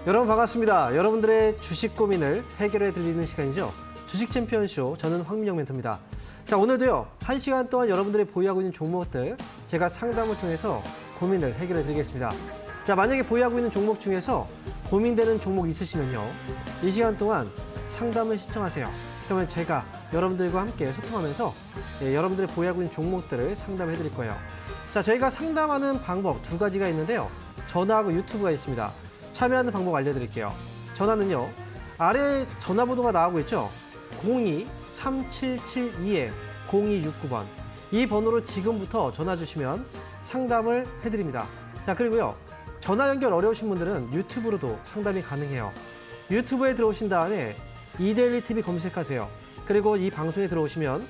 여러분 반갑습니다. 여러분들의 주식 고민을 해결해 드리는 시간이죠. 주식 챔피언쇼, 저는 황민영 멘토입니다. 자, 오늘도요, 1시간 동안 여러분들이 보유하고 있는 종목들 제가 상담을 통해서 고민을 해결해 드리겠습니다. 자, 만약에 보유하고 있는 종목 중에서 고민되는 종목 있으시면요, 이 시간 동안 상담을 신청하세요. 그러면 제가 여러분들과 함께 소통하면서 여러분들이 보유하고 있는 종목들을 상담해 드릴 거예요. 자, 저희가 상담하는 방법 두 가지가 있는데요. 전화하고 유튜브가 있습니다. 참여하는 방법 알려드릴게요. 전화는요, 아래 전화번호가 나오고 있죠. 02-3772-0269번. 이 번호로 지금부터 전화 주시면 상담을 해드립니다. 자, 그리고요, 전화 연결 어려우신 분들은 유튜브로도 상담이 가능해요. 유튜브에 들어오신 다음에 이데일리TV 검색하세요. 그리고 이 방송에 들어오시면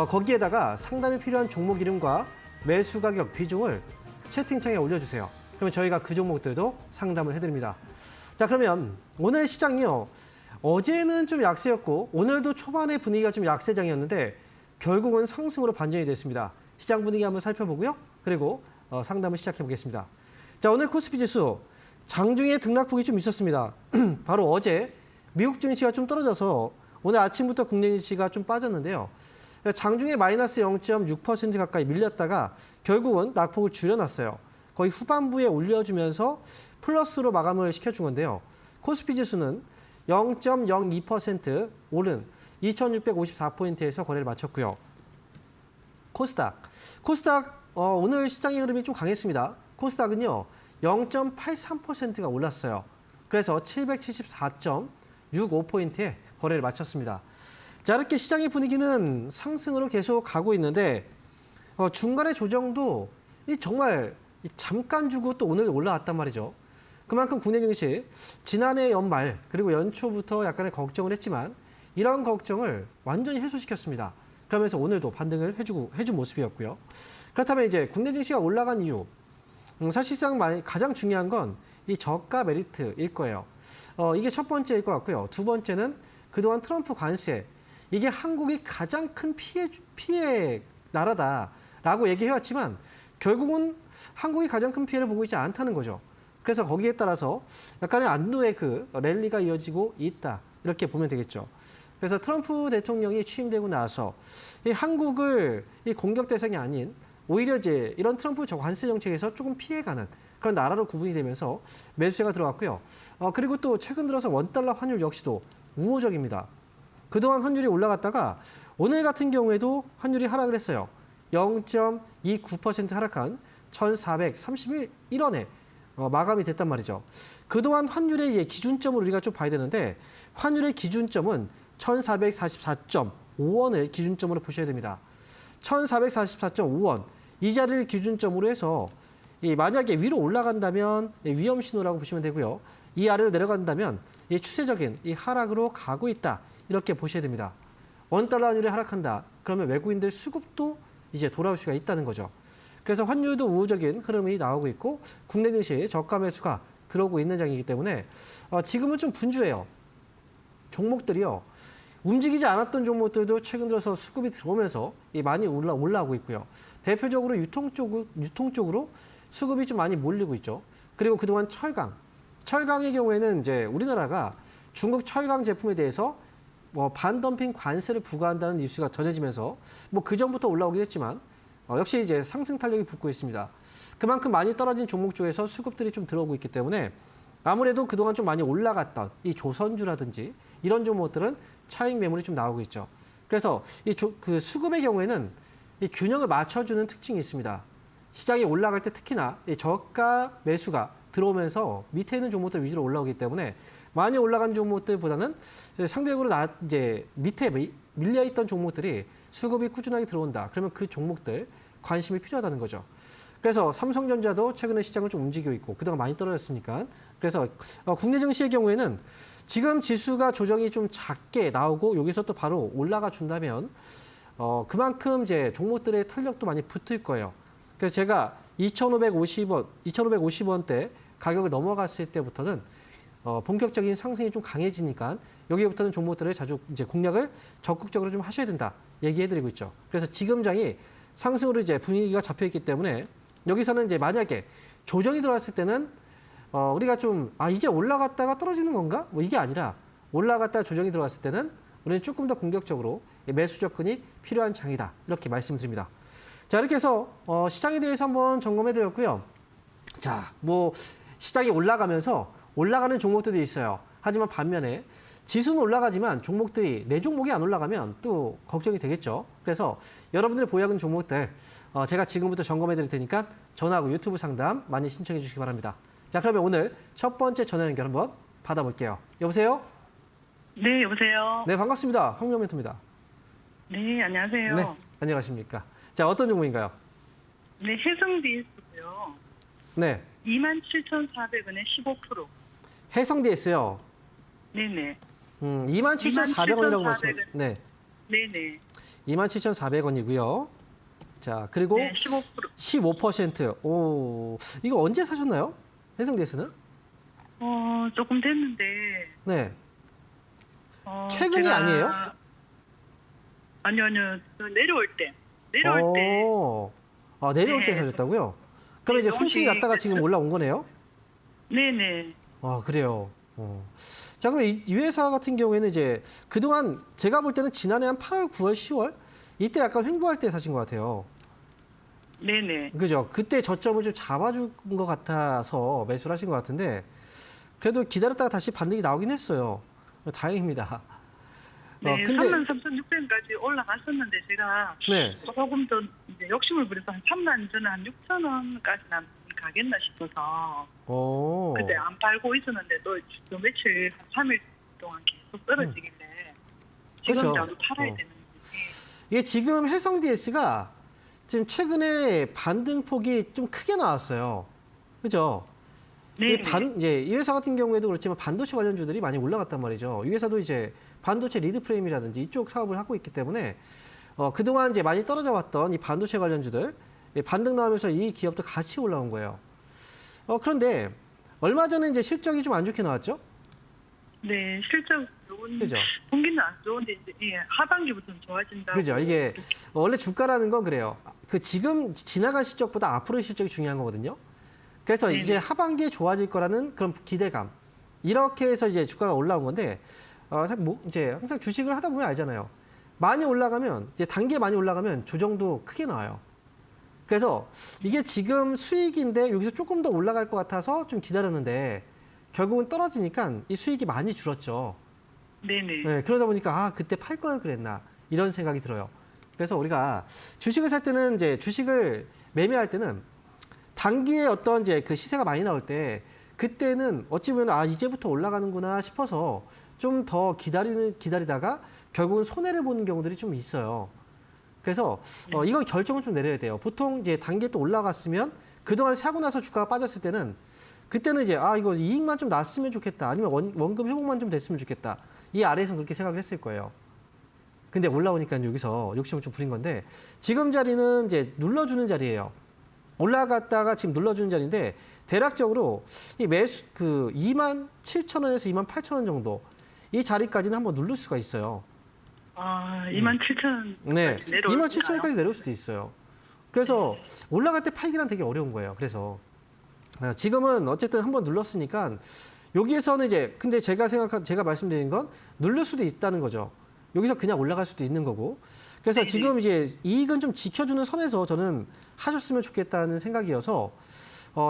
거기에다가 상담이 필요한 종목 이름과 매수 가격, 비중을 채팅창에 올려주세요. 그러면 저희가 그 종목들도 상담을 해드립니다. 자, 그러면 오늘 시장이요, 어제는 좀 약세였고 오늘도 초반에 분위기가 좀 약세장이었는데 결국은 상승으로 반전이 됐습니다. 시장 분위기 한번 살펴보고요. 그리고 상담을 시작해 보겠습니다. 자, 오늘 코스피 지수 장중에 등락폭이 좀 있었습니다. 바로 어제 미국 증시가 좀 떨어져서 오늘 아침부터 국내 증시가 좀 빠졌는데요. 장중에 마이너스 0.6% 가까이 밀렸다가 결국은 낙폭을 줄여놨어요. 거의 후반부에 올려주면서 플러스로 마감을 시켜준 건데요. 코스피 지수는 0.02% 오른 2654포인트에서 거래를 마쳤고요. 코스닥 오늘 시장의 흐름이 좀 강했습니다. 코스닥은요, 0.83%가 올랐어요. 그래서 774.65포인트에 거래를 마쳤습니다. 자, 이렇게 시장의 분위기는 상승으로 계속 가고 있는데 중간의 조정도 정말 잠깐 주고 또 오늘 올라왔단 말이죠. 그만큼 국내 증시 지난해 연말 그리고 연초부터 약간의 걱정을 했지만 이런 걱정을 완전히 해소시켰습니다. 그러면서 오늘도 반등을 해준 모습이었고요. 그렇다면 이제 국내 증시가 올라간 이유, 사실상 가장 중요한 건 이 저가 메리트일 거예요. 이게 첫 번째일 것 같고요. 두 번째는 그동안 트럼프 관세, 이게 한국이 가장 큰 피해 나라다라고 얘기해왔지만 결국은 한국이 가장 큰 피해를 보고 있지 않다는 거죠. 그래서 거기에 따라서 약간의 안도의 그 랠리가 이어지고 있다, 이렇게 보면 되겠죠. 그래서 트럼프 대통령이 취임되고 나서 이 한국을 이 공격 대상이 아닌 오히려 이제 이런 트럼프 관세 정책에서 조금 피해가는 그런 나라로 구분이 되면서 매수세가 들어갔고요. 그리고 또 최근 들어서 원달러 환율 역시도 우호적입니다. 그동안 환율이 올라갔다가 오늘 같은 경우에도 환율이 하락을 했어요. 0.29% 하락한 1,431원에 마감이 됐단 말이죠. 그동안 환율의 기준점을 우리가 좀 봐야 되는데 환율의 기준점은 1,444.5원을 기준점으로 보셔야 됩니다. 1,444.5원, 이 자리를 기준점으로 해서 만약에 위로 올라간다면 위험 신호라고 보시면 되고요. 이 아래로 내려간다면 추세적인 하락으로 가고 있다, 이렇게 보셔야 됩니다. 원달러 환율이 하락한다, 그러면 외국인들 수급도 이제 돌아올 수가 있다는 거죠. 그래서 환율도 우호적인 흐름이 나오고 있고 국내 증시 저가 매수가 들어오고 있는 장이기 때문에 지금은 좀 분주해요. 종목들이요, 움직이지 않았던 종목들도 최근 들어서 수급이 들어오면서 많이 올라오고 있고요. 대표적으로 유통 쪽으로 수급이 좀 많이 몰리고 있죠. 그리고 그동안 철강의 경우에는 이제 우리나라가 중국 철강 제품에 대해서 반덤핑 관세를 부과한다는 이슈가 전해지면서 그 전부터 올라오긴 했지만 역시 이제 상승 탄력이 붙고 있습니다. 그만큼 많이 떨어진 종목 쪽에서 수급들이 좀 들어오고 있기 때문에 아무래도 그동안 좀 많이 올라갔던 이 조선주라든지 이런 종목들은 차익 매물이 좀 나오고 있죠. 그래서 그 수급의 경우에는 이 균형을 맞춰주는 특징이 있습니다. 시장이 올라갈 때 특히나 이 저가 매수가 들어오면서 밑에 있는 종목들 위주로 올라오기 때문에 많이 올라간 종목들보다는 상대적으로 이제 밑에 밀려있던 종목들이 수급이 꾸준하게 들어온다. 그러면 그 종목들 관심이 필요하다는 거죠. 그래서 삼성전자도 최근에 시장을 좀 움직이고 있고 그동안 많이 떨어졌으니까. 그래서 국내 증시의 경우에는 지금 지수가 조정이 좀 작게 나오고 여기서 또 바로 올라가 준다면 그만큼 이제 종목들의 탄력도 많이 붙을 거예요. 그래서 제가 2,550원대 가격을 넘어갔을 때부터는 본격적인 상승이 좀 강해지니까 여기부터는 종목들을 자주 이제 공략을 적극적으로 좀 하셔야 된다 얘기해드리고 있죠. 그래서 지금 장이 상승으로 이제 분위기가 잡혀 있기 때문에 여기서는 이제 만약에 조정이 들어왔을 때는 우리가 좀 이제 올라갔다가 떨어지는 건가? 뭐 이게 아니라 올라갔다가 조정이 들어갔을 때는 우리는 조금 더 공격적으로 매수 접근이 필요한 장이다. 이렇게 말씀드립니다. 자, 이렇게 해서 시장에 대해서 한번 점검해 드렸고요. 자, 뭐 시장이 올라가면서 올라가는 종목들도 있어요. 하지만 반면에 지수는 올라가지만 종목들이 내 종목이 안 올라가면 또 걱정이 되겠죠. 그래서 여러분들이 보유하는 종목들 제가 지금부터 점검해 드릴 테니까 전화하고 유튜브 상담 많이 신청해 주시기 바랍니다. 자, 그러면 오늘 첫 번째 전화 연결 한번 받아볼게요. 여보세요? 네, 여보세요. 네, 반갑습니다. 황명 멘토입니다. 네, 안녕하세요. 네, 안녕하십니까. 자, 어떤 종목인가요? 네, 해성DS고요. 네, 27,400원에 15%. 해성DS요. 네네. 27,400원이라고 말씀하셨죠. 네, 네네. 27,400원이고요. 자, 그리고 네, 15%. 15%. 오, 이거 언제 사셨나요? 해성DS는? 조금 됐는데. 네. 최근이 아니에요? 아니요. 내려올 때. 내려올 때. 내려올 때 네. 사셨다고요? 그럼 이제 손실이 났다가 지금 올라온 거네요? 네네. 그래요. 자, 그럼 이 회사 같은 경우에는 이제 그동안 제가 볼 때는 지난해 한 8월, 9월, 10월 이때 약간 횡보할 때 사신 것 같아요. 네네. 그죠? 그때 저점을 좀 잡아준 것 같아서 매수를 하신 것 같은데 그래도 기다렸다가 다시 반등이 나오긴 했어요. 다행입니다. 네, 근데 33,600원까지 올라갔었는데 제가 네. 조금 더 이제 욕심을 부려서 한 3만 전에 한 6,000원까지 가겠나 싶어서 그때 안 팔고 있었는데 또 며칠 한 3일 동안 계속 떨어지길래 지금 그렇죠. 팔아야 되는 거지. 이게 지금 해성DS가 지금 최근에 반등 폭이 좀 크게 나왔어요. 그죠? 네. 이제 이 회사 같은 경우에도 그렇지만 반도체 관련주들이 많이 올라갔단 말이죠. 이 회사도 이제 반도체 리드 프레임이라든지 이쪽 사업을 하고 있기 때문에 그동안 이제 많이 떨어져 왔던 이 반도체 관련주들 반등 나오면서 이 기업도 같이 올라온 거예요. 그런데 얼마 전에 이제 실적이 좀 안 좋게 나왔죠? 네, 실적 그죠? 분기는 안 좋은데 이제 하반기부터는 좋아진다고. 그죠? 이게 원래 주가라는 건 그래요. 그 지금 지나간 실적보다 앞으로의 실적이 중요한 거거든요. 그래서 네네. 이제 하반기에 좋아질 거라는 그런 기대감. 이렇게 해서 이제 주가가 올라온 건데, 이제 항상 주식을 하다 보면 알잖아요. 많이 올라가면, 이제 단계 많이 올라가면 조정도 크게 나와요. 그래서 이게 지금 수익인데 여기서 조금 더 올라갈 것 같아서 좀 기다렸는데, 결국은 떨어지니까 이 수익이 많이 줄었죠. 네네. 네, 그러다 보니까 그때 팔 걸 그랬나 이런 생각이 들어요. 그래서 우리가 주식을 살 때는 이제 주식을 매매할 때는 단기에 어떤 이제 그 시세가 많이 나올 때 그때는 어찌 보면 이제부터 올라가는구나 싶어서 좀 더 기다리다가 결국은 손해를 보는 경우들이 좀 있어요. 그래서 이건 결정을 좀 내려야 돼요. 보통 이제 단기에 또 올라갔으면 그동안 사고 나서 주가가 빠졌을 때는 그때는 이제 이거 이익만 좀 났으면 좋겠다. 아니면 원금 회복만 좀 됐으면 좋겠다. 이 아래에서는 그렇게 생각을 했을 거예요. 근데 올라오니까 여기서 욕심을 좀 부린 건데 지금 자리는 이제 눌러주는 자리예요. 올라갔다가 지금 눌러주는 자리인데 대략적으로 이 매수 27,000원에서 28,000원 정도 이 자리까지는 한번 누를 수가 있어요. 27,000원. 네, 27,000원까지 내려올 수도 있어요. 그래서 올라갈 때 팔기란 되게 어려운 거예요. 그래서 지금은 어쨌든 한번 눌렀으니까 여기에서는 이제 근데 제가 말씀드린 건 누를 수도 있다는 거죠. 여기서 그냥 올라갈 수도 있는 거고. 그래서 지금 이제 이익은 좀 지켜주는 선에서 저는 하셨으면 좋겠다는 생각이어서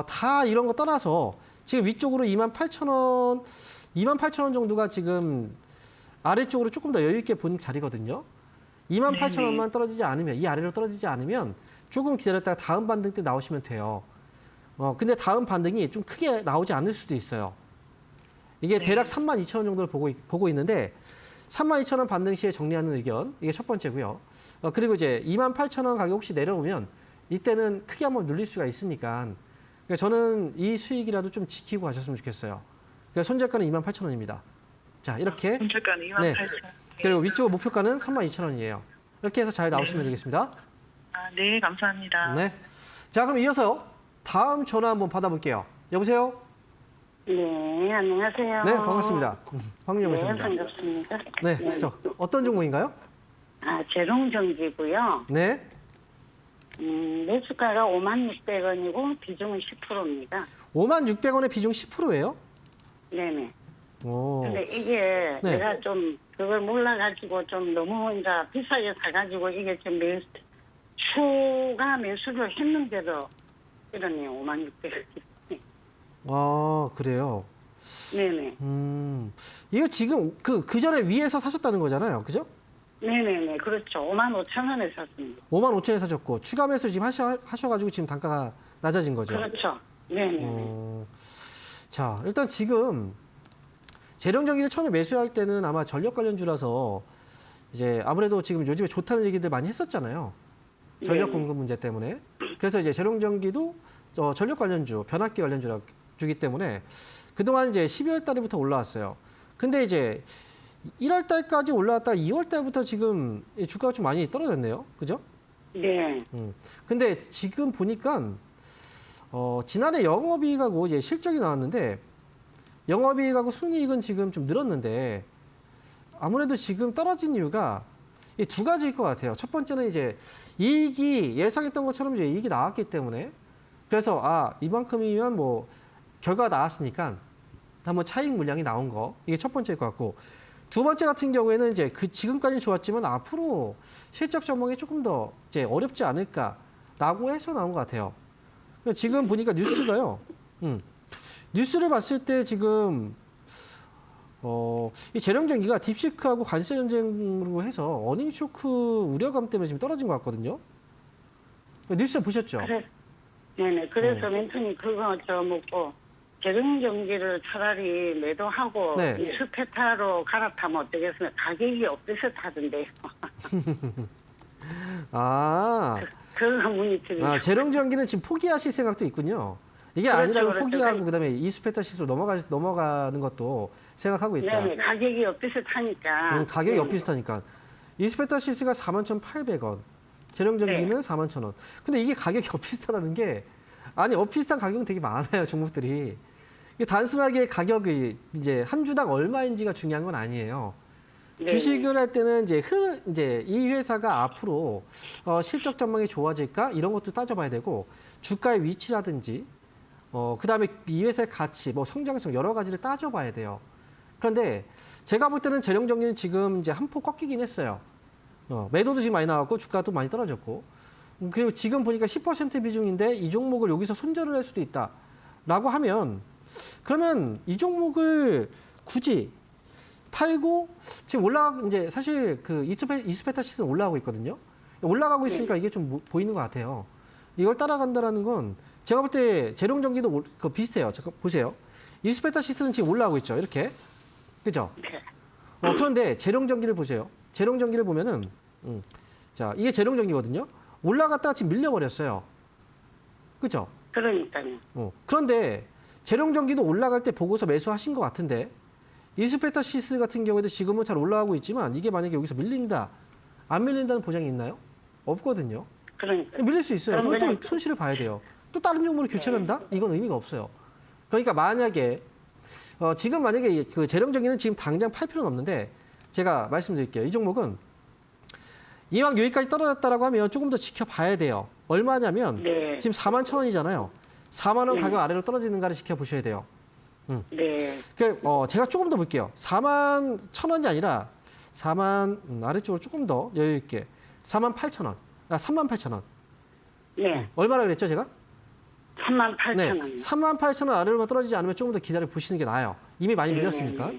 다 이런 거 떠나서 지금 위쪽으로 28,000원 정도가 지금 아래쪽으로 조금 더 여유 있게 본 자리거든요. 28,000원만 떨어지지 않으면 이 아래로 떨어지지 않으면 조금 기다렸다가 다음 반등 때 나오시면 돼요. 근데 다음 반등이 좀 크게 나오지 않을 수도 있어요. 이게 대략 32,000원 정도를 보고 있는데 32,000원 반등 시에 정리하는 의견 이게 첫 번째고요. 그리고 이제 28,000원 가격 혹시 내려오면 이때는 크게 한번 눌릴 수가 있으니까 그러니까 저는 이 수익이라도 좀 지키고 가셨으면 좋겠어요. 그러니까 손절가는 28,000원입니다. 자, 이렇게 손절가는 28,000원. 네. 그리고 위쪽 목표가는 32,000원이에요. 이렇게 해서 잘 나오시면 되겠습니다. 네, 감사합니다. 네. 자, 그럼 이어서 다음 전화 한번 받아볼게요. 여보세요? 네, 안녕하세요. 네, 반갑습니다. 황민영 네, 대표입니다. 반갑습니다. 네, 저 어떤 종목인가요? 재롱정지고요. 네, 매수가가 56,600원이고 비중은 10%입니다. 56,600원의 비중 10%예요? 네네. 오. 근데 이게 네. 내가 좀 그걸 몰라가지고 좀 너무 이제 비싸게 사가지고 이게 좀 추가 매수를 했는데도 이러네요. 56,000원. 아, 그래요. 네네. 이거 지금 그 전에 위에서 사셨다는 거잖아요. 그죠? 네네네. 그렇죠. 55,000원에 샀습니다. 55,000원에 사셨고 추가 매수 지금 하셔가지고 지금 단가가 낮아진 거죠. 그렇죠. 네네. 자, 일단 지금 재령전기를 처음에 매수할 때는 아마 전력 관련주라서 이제 아무래도 지금 요즘에 좋다는 얘기들 많이 했었잖아요. 전력 네. 공급 문제 때문에. 그래서 이제 재령전기도 전력 관련주, 변압기 관련주기 때문에 그동안 이제 12월 달부터 올라왔어요. 근데 이제 1월 달까지 올라왔다가 2월 달부터 지금 주가가 좀 많이 떨어졌네요. 그죠? 네. 근데 지금 보니까 지난해 영업이익하고 이제 실적이 나왔는데 영업이익하고 순이익은 지금 좀 늘었는데 아무래도 지금 떨어진 이유가 이 두 가지일 것 같아요. 첫 번째는 이제 이익이 예상했던 것처럼 이제 이익이 나왔기 때문에 그래서 이만큼이면 뭐 결과가 나왔으니까 한번 차익 물량이 나온 거 이게 첫 번째일 것 같고 두 번째 같은 경우에는 이제 지금까지는 좋았지만 앞으로 실적 전망이 조금 더 이제 어렵지 않을까라고 해서 나온 것 같아요. 지금 보니까 뉴스가요. 뉴스를 봤을 때 지금 이 재령전기가 딥시크하고 관세 전쟁으로 해서 어닝 쇼크 우려감 때문에 지금 떨어진 것 같거든요. 뉴스 보셨죠? 네네. 그래서 멘토님 그거 저 먹고 재정전기를 차라리 매도하고 네. 이스페타로 갈아타면 어떻겠습니까? 가격이 엇비슷하던데요. 그거 문의드립니다. 재령전기는 지금 포기하실 생각도 있군요. 이게 그렇죠, 아니라면 그렇죠. 포기하고 그다음에 이스페타 시스로 넘어가는 것도 생각하고 있다. 네네. 가격이 엇비슷하니까. 가격이 네네. 엇비슷하니까. 이스페타 시스가 41,800원. 재령전기는 41,000원. 근데 이게 가격이 엇비슷하다는 게 아니 엇비슷한 가격은 되게 많아요, 종목들이. 이게 단순하게 가격이 이제 한 주당 얼마인지가 중요한 건 아니에요. 네네. 주식을 할 때는 이제 이 회사가 앞으로 실적 전망이 좋아질까 이런 것도 따져봐야 되고 주가의 위치라든지 그다음에 이 회사의 가치, 뭐 성장성 여러 가지를 따져봐야 돼요. 그런데 제가 볼 때는 재령전기는 지금 이제 한 폭 꺾이긴 했어요. 매도도 지금 많이 나왔고 주가도 많이 떨어졌고 그리고 지금 보니까 10% 비중인데 이 종목을 여기서 손절을 할 수도 있다라고 하면 그러면 이 종목을 굳이 팔고 지금 이제 사실 그 이스페타 시스는 올라가고 있거든요. 올라가고 있으니까 이게 좀 보이는 것 같아요. 이걸 따라간다라는 건 제가 볼 때 재령전기도 비슷해요. 잠깐 보세요. 이스페타 시스는 지금 올라가고 있죠. 이렇게. 그죠? 그런데 재령전기를 보세요. 재령전기를 보면은 자, 이게 재령전기거든요. 올라갔다가 지금 밀려버렸어요. 그죠? 그러니까요. 그런데 재령전기도 올라갈 때 보고서 매수하신 것 같은데 이스페타 시스 같은 경우에도 지금은 잘 올라가고 있지만 이게 만약에 여기서 밀린다, 안 밀린다는 보장이 있나요? 없거든요. 그러니까. 밀릴 수 있어요. 그럼 또 손실을 봐야 돼요. 또 다른 종목으로 교체를 한다? 이건 의미가 없어요. 그러니까 만약에 지금 만약에 그 재령전기는 지금 당장 팔 필요는 없는데 제가 말씀드릴게요. 이 종목은 이왕 여기까지 떨어졌다라고 하면 조금 더 지켜봐야 돼요. 얼마냐면 네. 지금 41,000원이잖아요. 4만 원 네. 가격 아래로 떨어지는가를 지켜보셔야 돼요. 네. 제가 조금 더 볼게요. 41,000원이 아니라 4만 아래쪽으로 조금 더 여유 있게 48,000원. 38,000원. 네. 얼마나 그랬죠, 제가? 38,000원. 38,000원 아래로만 떨어지지 않으면 조금 더 기다려 보시는 게 나아요. 이미 많이 밀렸으니까.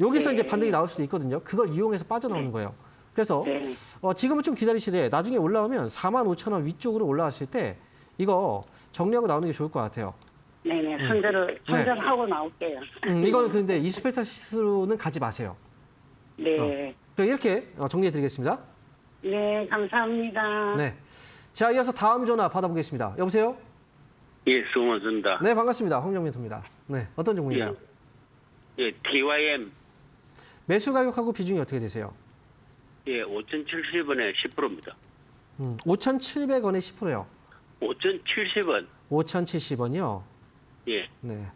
여기서 네. 이제 반등이 나올 수도 있거든요. 그걸 이용해서 빠져나오는 거예요. 그래서 네. 지금은 좀 기다리시되 나중에 올라오면 45,000원 위쪽으로 올라왔을 때 이거 정리하고 나오는 게 좋을 것 같아요. 네네. 손절하고 나올게요. 이거는 근데 이스페타 시스로는 가지 마세요. 네. 이렇게 정리해 드리겠습니다. 네, 감사합니다. 네. 자, 이어서 다음 전화 받아보겠습니다. 여보세요? 예, 수고하셨습니다. 네, 반갑습니다. 홍정민입니다. 네, 어떤 종목인가요? 예, TYM, 매수 가격하고 비중이 어떻게 되세요? 예, 5,070원에 10%입니다. 5,700원에 10%요. 5,070원, 5,070원이요. 예, 네.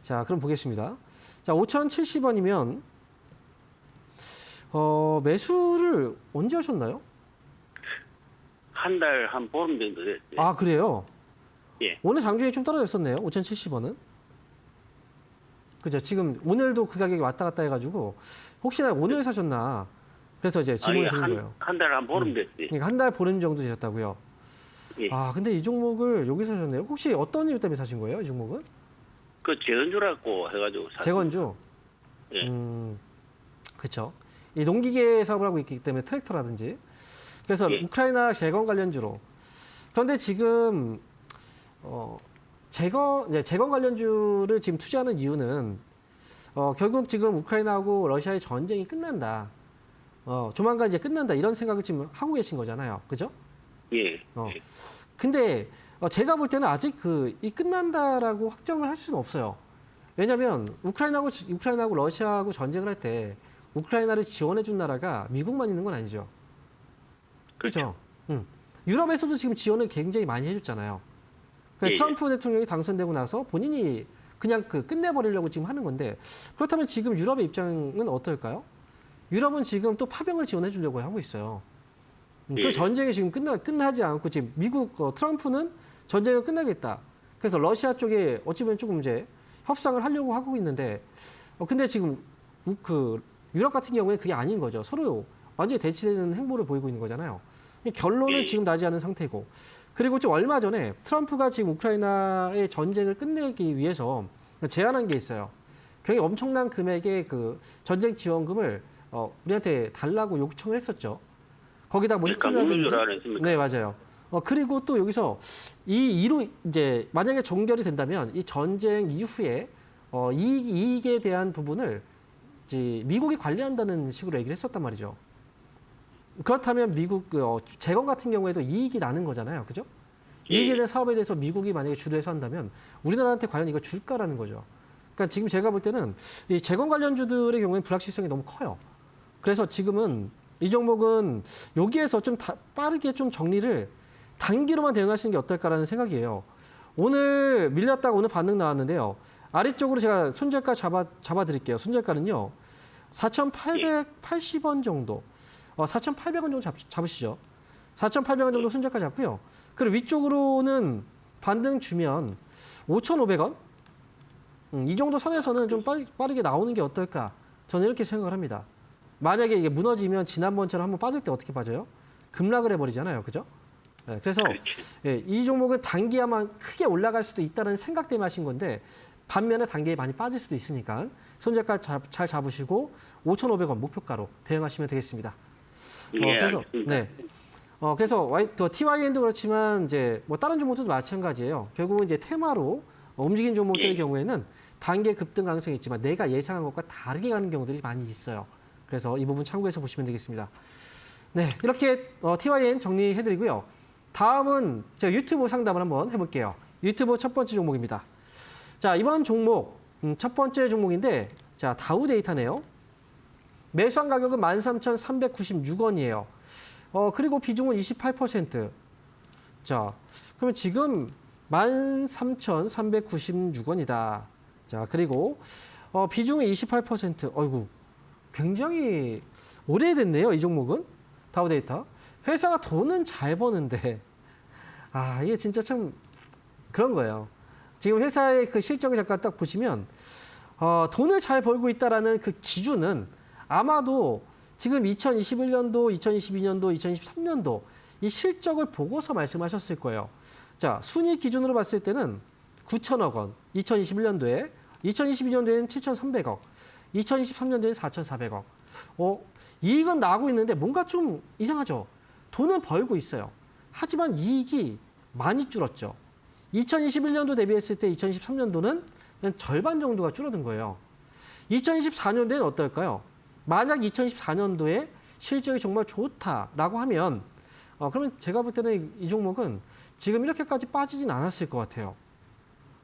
자, 그럼 보겠습니다. 자, 5,070원이면 매수를 언제 하셨나요? 한 달 한 보름 정도 됐어요. 아, 그래요? 예, 오늘 장중에 좀 떨어졌었네요. 5,070원은. 그죠? 지금 오늘도 그 가격이 왔다 갔다 해가지고 혹시나 오늘 사셨나? 그래서 이제 질문을 드린 거예요. 한 달 한 보름 됐지. 그러니까 한 달 보름 정도 되셨다고요. 예. 아, 근데 이 종목을 여기서 사셨네요. 혹시 어떤 이유 때문에 사신 거예요, 이 종목은? 그 재건주라고 해가지고 샀습니다. 재건주. 예. 그렇죠. 이 농기계 사업을 하고 있기 때문에 트랙터라든지. 그래서 예. 우크라이나 재건 관련주로. 그런데 지금 재건 관련주를 지금 투자하는 이유는 결국 지금 우크라이나하고 러시아의 전쟁이 끝난다. 조만간 이제 끝난다 이런 생각을 지금 하고 계신 거잖아요, 그죠? 예. 예. 근데 제가 볼 때는 아직 이 끝난다라고 확정을 할 수는 없어요. 왜냐하면 우크라이나하고 러시아하고 전쟁을 할 때 우크라이나를 지원해 준 나라가 미국만 있는 건 아니죠. 그렇죠. 유럽에서도 지금 지원을 굉장히 많이 해줬잖아요. 그러니까 예. 트럼프 대통령이 당선되고 나서 본인이 그냥 끝내버리려고 지금 하는 건데 그렇다면 지금 유럽의 입장은 어떨까요? 유럽은 지금 또 파병을 지원해 주려고 하고 있어요. 그 예. 전쟁이 지금 끝나지 않고 지금 미국 트럼프는 전쟁이 끝나겠다. 그래서 러시아 쪽에 어찌 보면 조금 이제 협상을 하려고 하고 있는데 근데 지금 유럽 같은 경우에는 그게 아닌 거죠. 서로 완전히 대치되는 행보를 보이고 있는 거잖아요. 결론은 예. 지금 나지 않은 상태고 그리고 좀 얼마 전에 트럼프가 지금 우크라이나의 전쟁을 끝내기 위해서 제안한 게 있어요. 굉장히 엄청난 금액의 전쟁 지원금을 우리한테 달라고 요청을 했었죠. 거기다 뭐 강금줄 아니었습니까? 네, 맞아요. 그리고 또 여기서 이로 이제 만약에 종결이 된다면 이 전쟁 이후에 이익에 대한 부분을 이제 미국이 관리한다는 식으로 얘기를 했었단 말이죠. 그렇다면 미국 재건 같은 경우에도 이익이 나는 거잖아요, 그죠? 예. 이익에 대한 사업에 대해서 미국이 만약에 주도해서 한다면 우리나라한테 과연 이거 줄까라는 거죠. 그러니까 지금 제가 볼 때는 이 재건 관련주들의 경우에는 불확실성이 너무 커요. 그래서 지금은 이 종목은 여기에서 좀 빠르게 좀 정리를 단기로만 대응하시는 게 어떨까라는 생각이에요. 오늘 밀렸다가 오늘 반등 나왔는데요. 아래쪽으로 제가 손절가 잡아드릴게요. 손절가는요. 4,880원 정도. 4,800원 정도 잡으시죠. 4,800원 정도 손절가 잡고요. 그리고 위쪽으로는 반등 주면 5,500원? 이 정도 선에서는 좀 빠르게 나오는 게 어떨까? 저는 이렇게 생각을 합니다. 만약에 이게 무너지면 지난번처럼 한번 빠질 때 어떻게 빠져요? 급락을 해버리잖아요. 그죠? 네, 그래서 예, 이 종목은 단기야만 크게 올라갈 수도 있다는 생각 때문에 하신 건데 반면에 단기에 많이 빠질 수도 있으니까 손절가 잘 잡으시고 5,500원 목표가로 대응하시면 되겠습니다. 예, 그래서 알겠습니다. 네. 그래서 TYN도 그렇지만 이제 뭐 다른 종목들도 마찬가지예요. 결국은 이제 테마로 움직인 종목들의 예. 경우에는 단계 급등 가능성이 있지만 내가 예상한 것과 다르게 가는 경우들이 많이 있어요. 그래서 이 부분 참고해서 보시면 되겠습니다. 네, 이렇게 TYN 정리해드리고요. 다음은 제가 유튜브 상담을 한번 해볼게요. 유튜브 첫 번째 종목입니다. 자, 이번 종목 첫 번째 종목인데 자 다우데이터네요. 매수한 가격은 13,396원이에요. 그리고 비중은 28%. 자, 그러면 지금 13,396원이다. 자, 그리고 비중이 28%. 어이구, 굉장히 오래됐네요. 이 종목은 다우데이터. 회사가 돈은 잘 버는데 이게 진짜 참 그런 거예요. 지금 회사의 그 실적을 잠깐 딱 보시면 돈을 잘 벌고 있다라는 그 기준은 아마도 지금 2021년도, 2022년도, 2023년도 이 실적을 보고서 말씀하셨을 거예요. 자, 순이익 기준으로 봤을 때는 9천억 원, 2021년도에, 2022년도에는 7,300억, 2023년도에는 4,400억. 이익은 나고 있는데 뭔가 좀 이상하죠. 돈은 벌고 있어요. 하지만 이익이 많이 줄었죠. 2021년도 대비했을 때 2023년도는 그냥 절반 정도가 줄어든 거예요. 2024년도에는 어떨까요? 만약 2024년도에 실적이 정말 좋다라고 하면 그러면 제가 볼 때는 이 종목은 지금 이렇게까지 빠지진 않았을 것 같아요.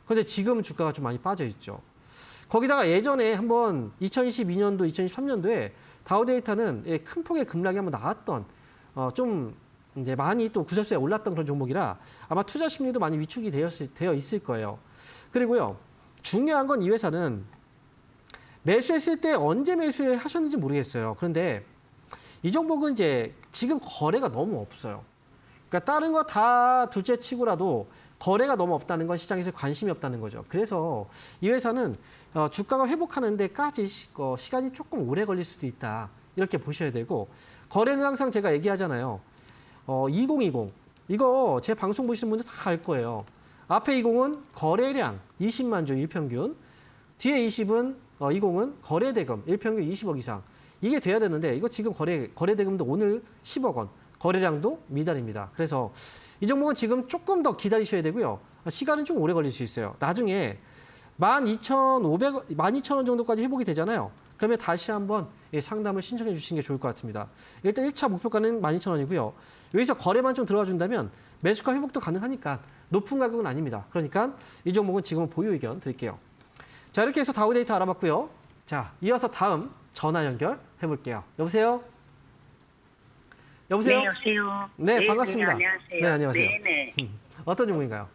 그런데 지금 주가가 좀 많이 빠져 있죠. 거기다가 예전에 한번 2022년도, 2023년도에 다우데이터는 큰 폭의 급락이 한번 나왔던 좀 이제 많이 또 구설수에 올랐던 그런 종목이라 아마 투자 심리도 많이 위축이 되어 있을 거예요. 그리고요, 중요한 건 이 회사는 매수했을 때 언제 매수하셨는지 모르겠어요. 그런데 이 종목은 이제 지금 거래가 너무 없어요. 그러니까 다른 거 다 둘째 치고라도 거래가 너무 없다는 건 시장에서 관심이 없다는 거죠. 그래서 이 회사는 주가가 회복하는 데까지 시간이 조금 오래 걸릴 수도 있다. 이렇게 보셔야 되고 거래는 항상 제가 얘기하잖아요. 2020 이거 제 방송 보시는 분들 다 알 거예요. 앞에 20은 거래량 20만 주 일평균, 뒤에 20은 20은 거래대금 일평균 20억 이상. 이게 돼야 되는데 이거 지금 거래대금도 오늘 10억 원, 거래량도 미달입니다. 그래서 이 종목은 지금 조금 더 기다리셔야 되고요. 시간은 좀 오래 걸릴 수 있어요. 나중에 12,000원 정도까지 회복이 되잖아요. 그러면 다시 한번 상담을 신청해 주시는 게 좋을 것 같습니다. 일단 1차 목표가는 12,000원이고요. 여기서 거래만 좀 들어와 준다면 매수가 회복도 가능하니까 높은 가격은 아닙니다. 그러니까 이 종목은 지금 보유 의견 드릴게요. 자, 이렇게 해서 다우데이터 알아봤고요. 자, 이어서 다음 전화 연결해 볼게요. 여보세요? 여보세요? 네, 여보세요. 네, 반갑습니다. 네, 안녕하세요. 네, 안녕하세요. 네네. 어떤 종목인가요?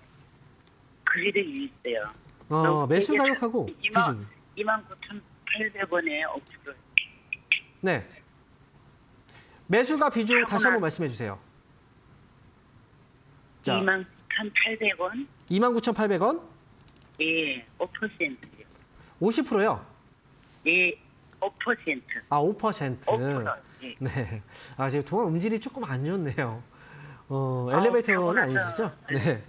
그리도 있어요. 매수 가격하고 비중. 29,800원에 5%. 네. 매수가 비중 다시 한번 말씀해 주세요. 자, 29,800원. 29,800원? 예, 5%요. 50%요? 예, 5%. 아, 5%. 5%. 예. 네. 아, 지금 동안 음질이 조금 안 좋네요. 엘리베이터는 아니시죠? 네.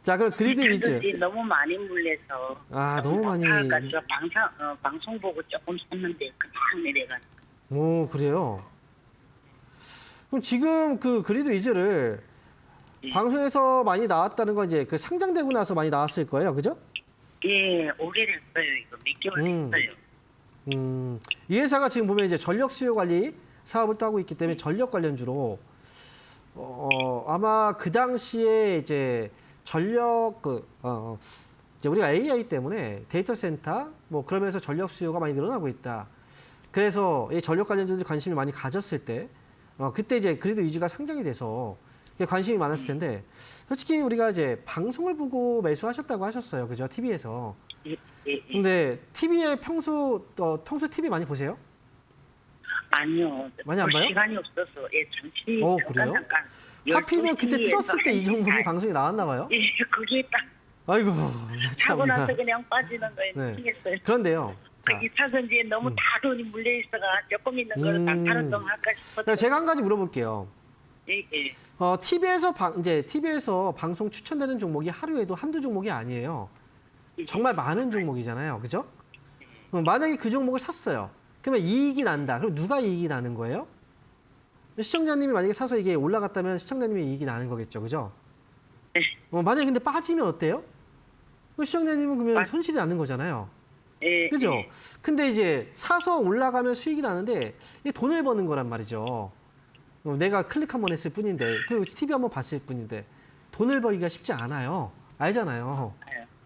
자, 그럼 그리드 위즈. 너무 많이 물려서. 아, 너무 많이. 아까 방송 보고 조금 샀는데 그냥 내려가. 오, 그래요? 그럼 지금 그 그리드 위즈를 방송에서 많이 나왔다는 건 이제 그 상장되고 나서 많이 나왔을 거예요. 그죠? 예, 오래됐어요. 이거 몇 개월 됐어요. 이 회사가 지금 보면 이제 전력 수요 관리 사업을 또 하고 있기 때문에 전력 관련주로 아마 그 당시에 이제 전력 이제 우리가 AI 때문에 데이터 센터 뭐 그러면서 전력 수요가 많이 늘어나고 있다. 그래서 이 전력 관련주들이 관심을 많이 가졌을 때 그때 이제 그리드 위즈가 상장이 돼서 관심이 많았을 텐데 솔직히 우리가 이제 방송을 보고 매수하셨다고 하셨어요. 그죠? TV에서. 근데 TV에 평소 TV 많이 보세요? 아니요. 많이 안 봐요? 시간이 없어서 잠시 그래요? 잠깐 하필이면 그때 12시에 틀었을 때 이 종목이 방송에 나왔나 봐요? 예, 그게 딱 아이고, 사고 참나. 나서 그냥 빠지는 거예요. 네. 미치겠어요. 그런데요. 자, 이 차선지에 너무 다 돈이 물려 있어가 조금 있는 거를 다 다른 동 할까 싶어서. 제가 한 가지 물어볼게요. 예. TV에서 방송 추천되는 종목이 하루에도 한두 종목이 아니에요. 정말 많은 종목이잖아요. 그죠? 만약에 그 종목을 샀어요. 그러면 이익이 난다. 그럼 누가 이익이 나는 거예요? 시청자님이 만약에 사서 이게 올라갔다면 시청자님이 이익이 나는 거겠죠. 그죠? 네. 만약에 근데 빠지면 어때요? 시청자님은 그러면 손실이 나는 거잖아요. 예. 그죠? 예. 근데 이제 사서 올라가면 수익이 나는데 이게 돈을 버는 거란 말이죠. 내가 클릭 한번 했을 뿐인데, 그 TV 한번 봤을 뿐인데, 돈을 벌기가 쉽지 않아요. 알잖아요.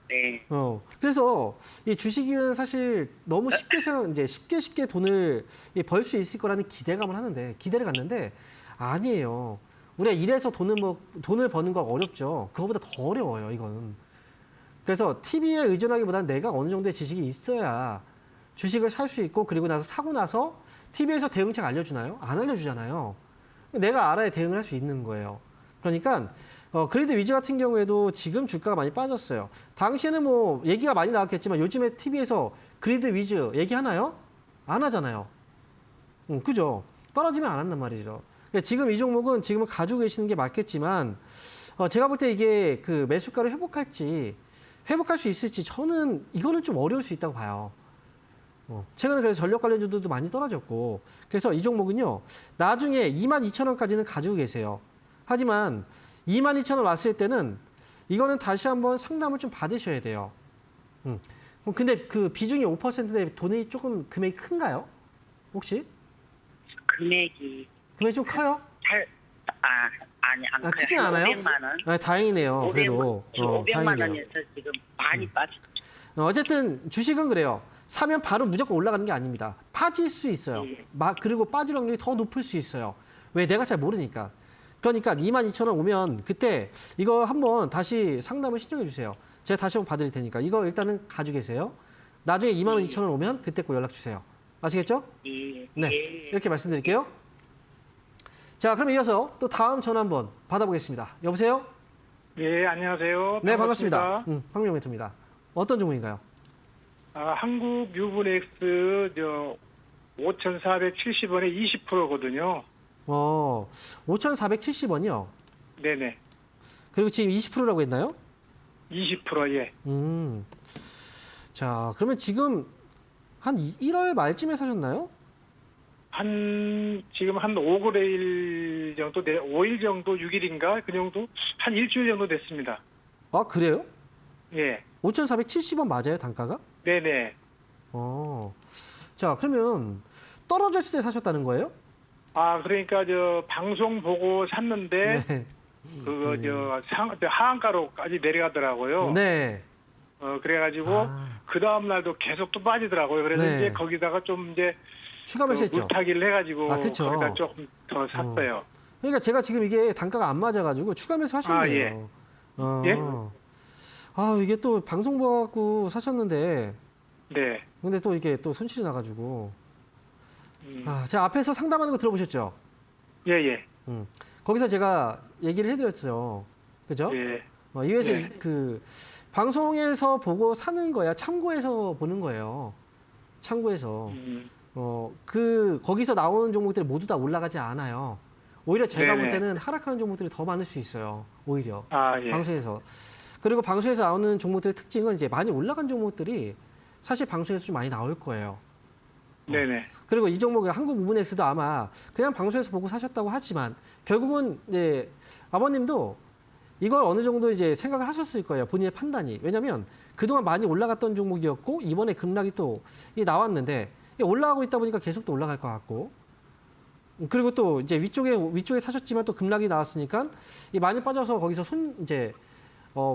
네. 그래서 이 주식은 사실 너무 쉽게 돈을 벌 수 있을 거라는 기대를 갖는데, 아니에요. 우리가 일해서 돈을 버는 거 어렵죠. 그거보다 더 어려워요, 이거는. 그래서 TV에 의존하기보다는 내가 어느 정도의 지식이 있어야 주식을 살 수 있고, 그리고 나서 사고 나서 TV에서 대응책 알려주나요? 안 알려주잖아요. 내가 알아야 대응을 할 수 있는 거예요. 그러니까 그리드 위즈 같은 경우에도 지금 주가가 많이 빠졌어요. 당시에는 뭐 얘기가 많이 나왔겠지만 요즘에 TV에서 그리드 위즈 얘기하나요? 안 하잖아요. 그죠? 떨어지면 안 한단 말이죠. 그러니까 지금 이 종목은 지금은 가지고 계시는 게 맞겠지만 제가 볼 때 이게 그 매수가를 회복할 수 있을지 저는 이거는 좀 어려울 수 있다고 봐요. 최근에 그래서 전력 관련주들도 많이 떨어졌고 그래서 이 종목은요 나중에 22,000원까지는 가지고 계세요. 하지만 22,000원 왔을 때는 이거는 다시 한번 상담을 좀 받으셔야 돼요. 근데 그 비중이 5%인데 돈이 조금 금액이 큰가요? 혹시? 금액이 좀 커요? 아니 안 커요. 크진 않아요? 500만 원. 아, 다행이네요. 그래도 500만 다행이네요. 원에서 지금 많이 빠졌죠. 어쨌든 주식은 그래요. 사면 바로 무조건 올라가는 게 아닙니다. 빠질 수 있어요. 그리고 빠질 확률이 더 높을 수 있어요. 왜? 내가 잘 모르니까. 그러니까 22,000원 오면 그때 이거 한번 다시 상담을 신청해 주세요. 제가 다시 한번 봐드릴 테니까. 이거 일단은 가지고 계세요. 나중에 22,000원 오면 그때 꼭 연락 주세요. 아시겠죠? 네. 이렇게 말씀드릴게요. 자, 그럼 이어서 또 다음 전화 한번 받아보겠습니다. 여보세요? 네, 안녕하세요. 네, 반갑습니다. 황명 멘토입니다. 어떤 종목인가요? 한국 유브넥스 5,470원에 20%거든요. 5,470원이요. 네네. 그리고 지금 20%라고 했나요? 20% 예. 자, 그러면 지금 한 1월 말쯤에 사셨나요? 지금 한 5거래일 정도, 5일 정도, 6일인가? 그 정도? 한 일주일 정도 됐습니다. 아, 그래요? 예. 5,470원 맞아요, 단가가? 네네. 자, 그러면 떨어졌을 때 사셨다는 거예요? 그러니까 방송 보고 샀는데, 네. 하한가로까지 내려가더라고요. 네. 그래가지고, 그 다음날도 계속 또 빠지더라고요. 그래서 네. 이제 거기다가 좀 이제, 추가 매수했죠? 물타기를 해가지고, 그쵸. 거기다 조금 더 샀어요. 그러니까 제가 지금 이게 단가가 안 맞아가지고 추가 매수 하셨네요. 예. 이게 또 방송 보고 사셨는데, 네. 근데 또 이게 또 손실이 나가지고. 제가 앞에서 상담하는 거 들어보셨죠? 예. 거기서 제가 얘기를 해드렸어요. 그죠? 예. 이회에서 네. 방송에서 보고 사는 거야. 참고해서 보는 거예요. 참고해서. 거기서 나오는 종목들이 모두 다 올라가지 않아요. 오히려 제가 볼 네네. 때는 하락하는 종목들이 더 많을 수 있어요. 오히려. 예. 방송에서. 그리고 방송에서 나오는 종목들의 특징은 이제 많이 올라간 종목들이 사실 방송에서 좀 많이 나올 거예요. 네네. 그리고 이 종목은 한국 무브넥스도 아마 그냥 방송에서 보고 사셨다고 하지만 결국은 이제 아버님도 이걸 어느 정도 이제 생각을 하셨을 거예요. 본인의 판단이. 왜냐면 그동안 많이 올라갔던 종목이었고 이번에 급락이 또 나왔는데 올라가고 있다 보니까 계속 또 올라갈 것 같고 그리고 또 이제 위쪽에 사셨지만 또 급락이 나왔으니까 많이 빠져서 거기서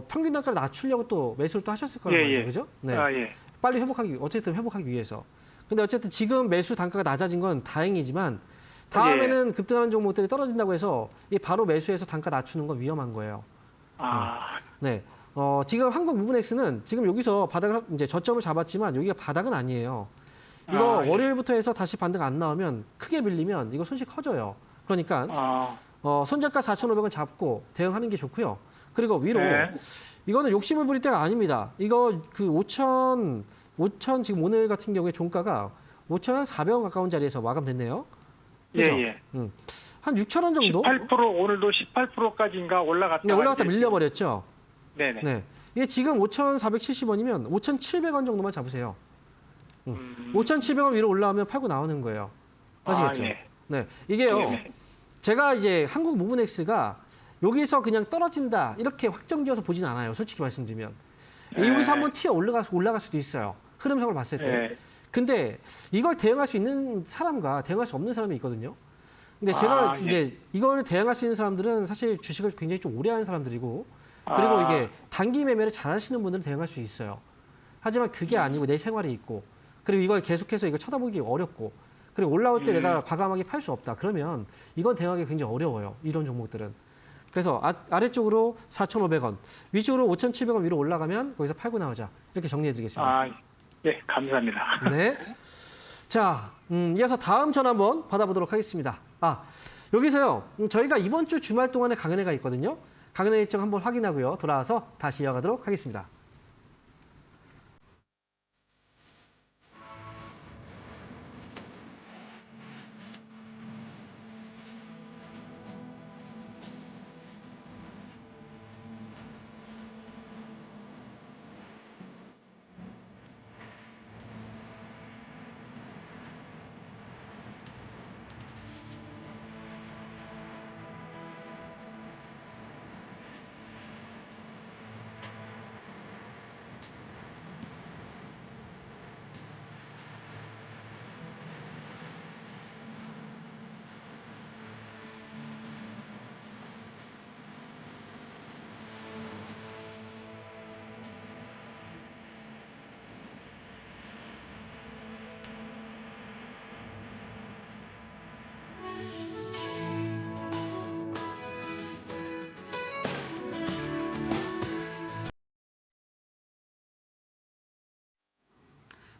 평균 단가를 낮추려고 또 매수를 또 하셨을 거란 말이죠. 그죠? 네. 예. 빨리 회복하기 위해서. 근데 어쨌든 지금 매수 단가가 낮아진 건 다행이지만 다음에는 급등하는 종목들이 떨어진다고 해서 바로 매수해서 단가 낮추는 건 위험한 거예요. 네. 지금 한국 무브넥스는 지금 여기서 바닥을 이제 저점을 잡았지만 여기가 바닥은 아니에요. 이거 월요일부터 해서 다시 반등 안 나오면 크게 밀리면 이거 손실 커져요. 그러니까 손절가 4,500원 잡고 대응하는 게 좋고요. 그리고 위로 이거는 욕심을 부릴 때가 아닙니다. 이거 그 5천 지금 오늘 같은 경우에 종가가 5,400원 가까운 자리에서 마감됐네요. 그죠? 한 6,000원 정도? 18% 오늘도 18%까지인가 올라갔다. 네, 올라갔다 밀려버렸죠. 네네. 네. 이게 지금 5,470원이면 5,700원 정도만 잡으세요. 5,700원 위로 올라오면 팔고 나오는 거예요. 아시겠죠? 네. 이게요. 제가 이제 한국 무브넥스가 여기서 그냥 떨어진다 이렇게 확정지어서 보진 않아요. 솔직히 말씀드리면. 여기서 한번 튀어 올라갈 수도 있어요. 흐름상으로 봤을 때. 근데 이걸 대응할 수 있는 사람과 대응할 수 없는 사람이 있거든요. 근데 제가 이제 이걸 대응할 수 있는 사람들은 사실 주식을 굉장히 좀 오래 하는 사람들이고 그리고 이게 단기 매매를 잘 하시는 분들은 대응할 수 있어요. 하지만 그게 아니고 내 생활이 있고 그리고 이걸 계속해서 이걸 쳐다보기 어렵고 그리고 올라올 때 내가 과감하게 팔 수 없다. 그러면 이건 대응하기 굉장히 어려워요. 이런 종목들은. 그래서 아래쪽으로 4,500원, 위쪽으로 5,700원 위로 올라가면 거기서 팔고 나오자. 이렇게 정리해드리겠습니다. 네, 감사합니다. 네. 자, 이어서 다음 전화 한번 받아보도록 하겠습니다. 여기서요. 저희가 이번 주 주말 동안에 강연회가 있거든요. 강연회 일정 한번 확인하고요. 돌아와서 다시 이어가도록 하겠습니다.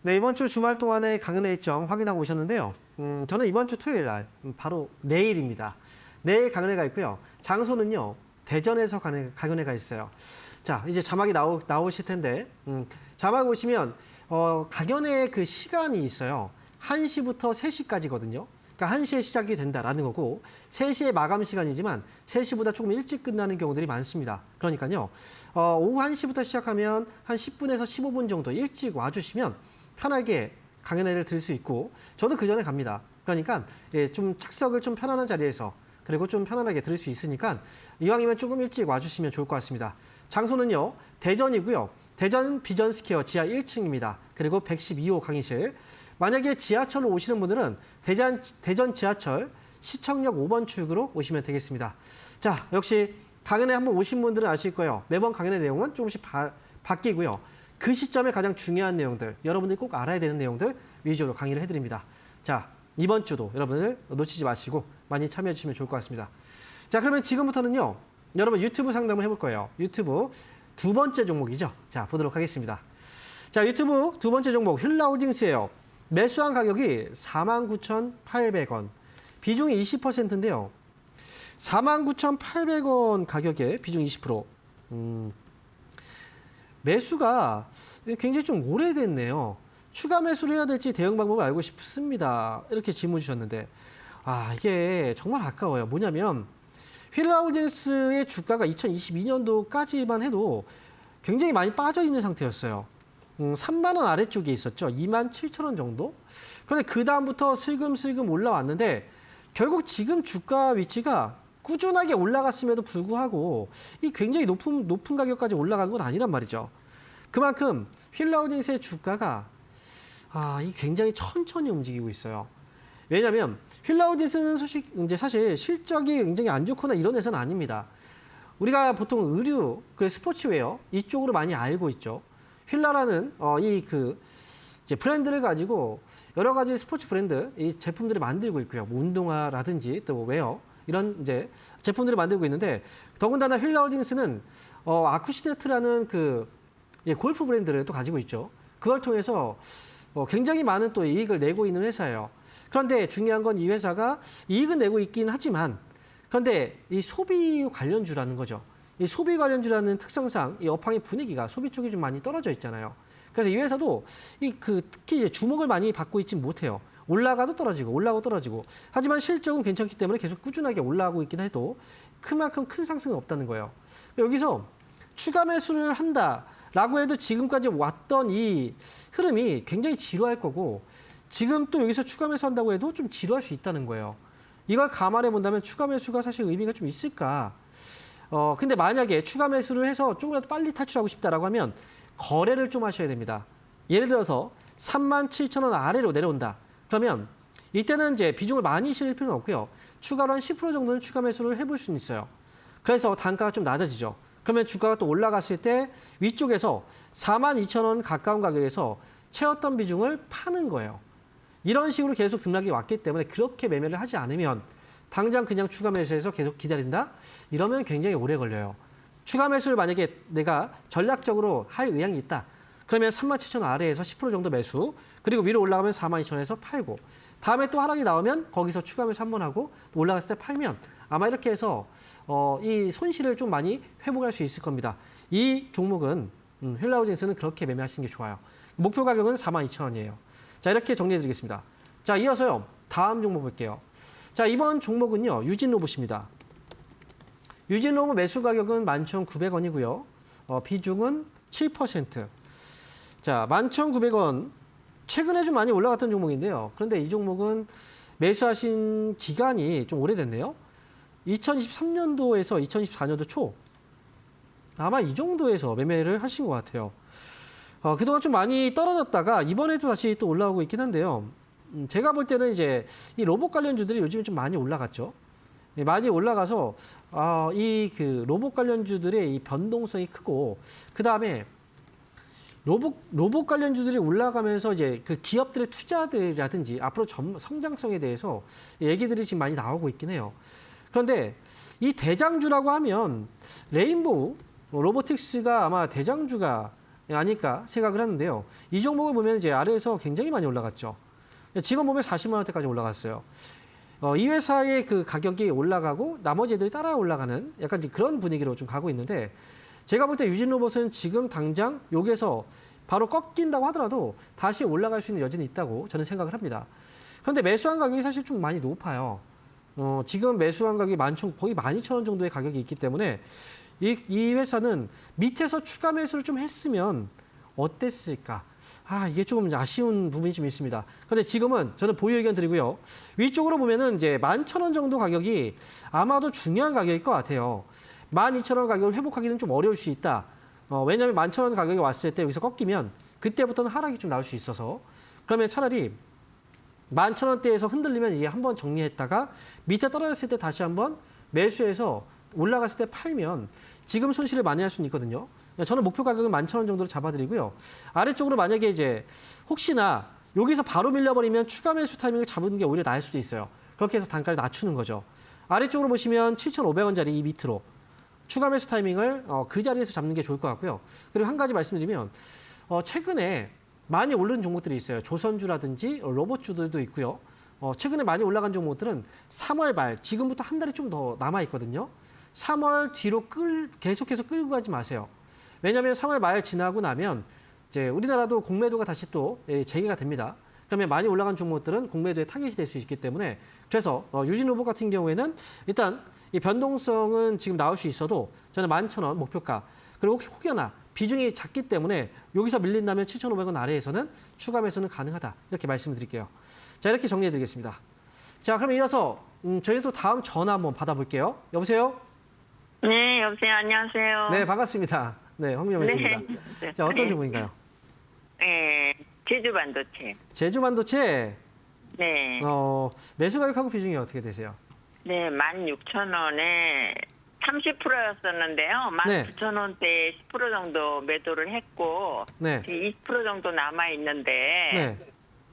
네, 이번 주 주말 동안의 강연회 일정 확인하고 오셨는데요. 저는 이번 주 토요일 날, 바로 내일입니다. 내일 강연회가 있고요. 장소는요, 대전에서 강연회가 있어요. 자, 이제 자막이 나오실 텐데, 자막 보시면, 강연회 그 시간이 있어요. 1시부터 3시까지거든요. 그러니까 1시에 시작이 된다라는 거고, 3시에 마감 시간이지만 3시보다 조금 일찍 끝나는 경우들이 많습니다. 그러니까요, 오후 1시부터 시작하면 한 10분에서 15분 정도 일찍 와주시면 편하게 강연회를 들을 수 있고, 저도 그 전에 갑니다. 그러니까 예, 좀 착석을 좀 편안한 자리에서 그리고 좀 편안하게 들을 수 있으니까 이왕이면 조금 일찍 와주시면 좋을 것 같습니다. 장소는요, 대전이고요. 대전 비전스퀘어 지하 1층입니다. 그리고 112호 강의실. 만약에 지하철로 오시는 분들은 대전 지하철 시청역 5번 출구로 오시면 되겠습니다. 자, 역시 강연회 한번 오신 분들은 아실 거예요. 매번 강연의 내용은 조금씩 바뀌고요. 그 시점에 가장 중요한 내용들, 여러분들이 꼭 알아야 되는 내용들 위주로 강의를 해드립니다. 자, 이번 주도 여러분들 놓치지 마시고 많이 참여해 주시면 좋을 것 같습니다. 자, 그러면 지금부터는요, 여러분 유튜브 상담을 해볼 거예요. 유튜브 두 번째 종목이죠. 자, 보도록 하겠습니다. 자, 유튜브 두 번째 종목 휠라홀딩스예요. 매수한 가격이 49,800원. 비중이 20%인데요. 49,800원 가격에 비중 20%. 매수가 굉장히 좀 오래됐네요. 추가 매수를 해야 될지 대응 방법을 알고 싶습니다. 이렇게 질문 주셨는데, 이게 정말 아까워요. 뭐냐면 휠라홀딩스의 주가가 2022년도까지만 해도 굉장히 많이 빠져 있는 상태였어요. 3만 원 아래쪽에 있었죠. 27,000원 정도. 그런데 그 다음부터 슬금슬금 올라왔는데 결국 지금 주가 위치가 꾸준하게 올라갔음에도 불구하고 이 굉장히 높은 가격까지 올라간 건 아니란 말이죠. 그만큼 휠라홀딩스의 주가가 이 굉장히 천천히 움직이고 있어요. 왜냐하면 휠라홀딩스는 이제 사실 실적이 굉장히 안 좋거나 이런 회사는 아닙니다. 우리가 보통 의류, 스포츠웨어 이쪽으로 많이 알고 있죠. 휠라라는 이제 브랜드를 가지고 여러 가지 스포츠 브랜드 이 제품들을 만들고 있고요. 뭐 운동화라든지 또 웨어 이런 이제 제품들을 만들고 있는데, 더군다나 휠라홀딩스는 아쿠시네트라는 골프 브랜드를 또 가지고 있죠. 그걸 통해서 굉장히 많은 또 이익을 내고 있는 회사예요. 그런데 중요한 건 이 회사가 이익은 내고 있긴 하지만, 그런데 이 소비 관련주라는 거죠. 이 소비 관련주라는 특성상 이 업황의 분위기가 소비 쪽이 좀 많이 떨어져 있잖아요. 그래서 이 회사도 특히 이제 주목을 많이 받고 있지 못해요. 올라가도 떨어지고 올라가도 떨어지고. 하지만 실적은 괜찮기 때문에 계속 꾸준하게 올라가고 있긴 해도 그만큼 큰 상승은 없다는 거예요. 여기서 추가 매수를 한다라고 해도 지금까지 왔던 이 흐름이 굉장히 지루할 거고, 지금 또 여기서 추가 매수한다고 해도 좀 지루할 수 있다는 거예요. 이걸 감안해 본다면 추가 매수가 사실 의미가 좀 있을까? 근데 만약에 추가 매수를 해서 조금이라도 빨리 탈출하고 싶다라고 하면 거래를 좀 하셔야 됩니다. 예를 들어서 37,000원 아래로 내려온다. 그러면 이때는 이제 비중을 많이 실을 필요는 없고요. 추가로 한 10% 정도는 추가 매수를 해볼 수는 있어요. 그래서 단가가 좀 낮아지죠. 그러면 주가가 또 올라갔을 때 위쪽에서 42,000원 가까운 가격에서 채웠던 비중을 파는 거예요. 이런 식으로 계속 등락이 왔기 때문에 그렇게 매매를 하지 않으면, 당장 그냥 추가 매수해서 계속 기다린다? 이러면 굉장히 오래 걸려요. 추가 매수를 만약에 내가 전략적으로 할 의향이 있다. 그러면 37,000원 아래에서 10% 정도 매수, 그리고 위로 올라가면 42,000원에서 팔고, 다음에 또 하락이 나오면 거기서 추가 매수 한번 하고 올라갔을 때 팔면 아마 이렇게 해서 이 손실을 좀 많이 회복할 수 있을 겁니다. 이 종목은 휠라홀딩스는 그렇게 매매하시는 게 좋아요. 목표 가격은 42,000원이에요. 자, 이렇게 정리해드리겠습니다. 자, 이어서요, 다음 종목 볼게요. 자, 이번 종목은요, 유진로봇입니다. 유진로봇 매수 가격은 11,900원이고요. 비중은 7%. 자, 11,900원. 최근에 좀 많이 올라갔던 종목인데요. 그런데 이 종목은 매수하신 기간이 좀 오래됐네요. 2023년도에서 2024년도 초. 아마 이 정도에서 매매를 하신 것 같아요. 그동안 좀 많이 떨어졌다가 이번에도 다시 또 올라오고 있긴 한데요. 제가 볼 때는 이제 이 로봇 관련주들이 요즘에 좀 많이 올라갔죠. 많이 올라가서 이 로봇 관련주들의 이 변동성이 크고, 그 다음에 로봇 관련주들이 올라가면서 이제 그 기업들의 투자들이라든지 앞으로 성장성에 대해서 얘기들이 지금 많이 나오고 있긴 해요. 그런데 이 대장주라고 하면 레인보우 로보틱스가 아마 대장주가 아닐까 생각을 하는데요. 이 종목을 보면 이제 아래에서 굉장히 많이 올라갔죠. 지금 보면 40만 원대까지 올라갔어요. 이 회사의 그 가격이 올라가고 나머지 애들이 따라 올라가는 약간 이제 그런 분위기로 좀 가고 있는데 제가 볼 때 유진로봇은 지금 당장 여기에서 바로 꺾인다고 하더라도 다시 올라갈 수 있는 여지는 있다고 저는 생각을 합니다. 그런데 매수한 가격이 사실 좀 많이 높아요. 지금 매수한 가격이 거의 12,000원 정도의 가격이 있기 때문에 이 회사는 밑에서 추가 매수를 좀 했으면 어땠을까? 이게 조금 아쉬운 부분이 좀 있습니다. 그런데 지금은 저는 보유 의견 드리고요. 위쪽으로 보면은 이제 11,000원 정도 가격이 아마도 중요한 가격일 것 같아요. 12,000원 가격을 회복하기는 좀 어려울 수 있다. 왜냐하면 11,000원 가격이 왔을 때 여기서 꺾이면 그때부터는 하락이 좀 나올 수 있어서 그러면 차라리 11,000원대에서 흔들리면 이게 한번 정리했다가 밑에 떨어졌을 때 다시 한번 매수해서 올라갔을 때 팔면 지금 손실을 많이 할 수는 있거든요. 저는 목표 가격은 11,000원 정도로 잡아드리고요. 아래쪽으로 만약에 이제 혹시나 여기서 바로 밀려버리면 추가 매수 타이밍을 잡은 게 오히려 나을 수도 있어요. 그렇게 해서 단가를 낮추는 거죠. 아래쪽으로 보시면 7,500원짜리 이 밑으로 추가 매수 타이밍을 그 자리에서 잡는 게 좋을 것 같고요. 그리고 한 가지 말씀드리면 최근에 많이 오른 종목들이 있어요. 조선주라든지 로봇주들도 있고요. 최근에 많이 올라간 종목들은 3월 말, 지금부터 한 달이 좀 더 남아있거든요. 3월 뒤로 계속해서 끌고 가지 마세요. 왜냐하면 3월 말 지나고 나면 이제 우리나라도 공매도가 다시 또 재개가 됩니다. 그러면 많이 올라간 종목들은 공매도의 타깃이 될 수 있기 때문에 그래서 유진로봇 같은 경우에는 일단 이 변동성은 지금 나올 수 있어도 저는 11,000원 목표가 그리고 혹여나 비중이 작기 때문에 여기서 밀린다면 7,500원 아래에서는 추가 매수는 가능하다. 이렇게 말씀드릴게요. 자, 이렇게 정리해드리겠습니다. 자, 그럼 이어서 저희 또 다음 전화 한번 받아볼게요. 여보세요? 네, 여보세요. 안녕하세요. 네, 반갑습니다. 네, 황미영입니다. 네. 자, 어떤 종목인가요? 네, 제주반도체. 제주반도체. 네. 매수 가격하고 비중이 어떻게 되세요? 네, 16,000원에 30%였었는데요. 네. 19,000원대에 10% 정도 매도를 했고, 네. 20% 정도 남아있는데, 네.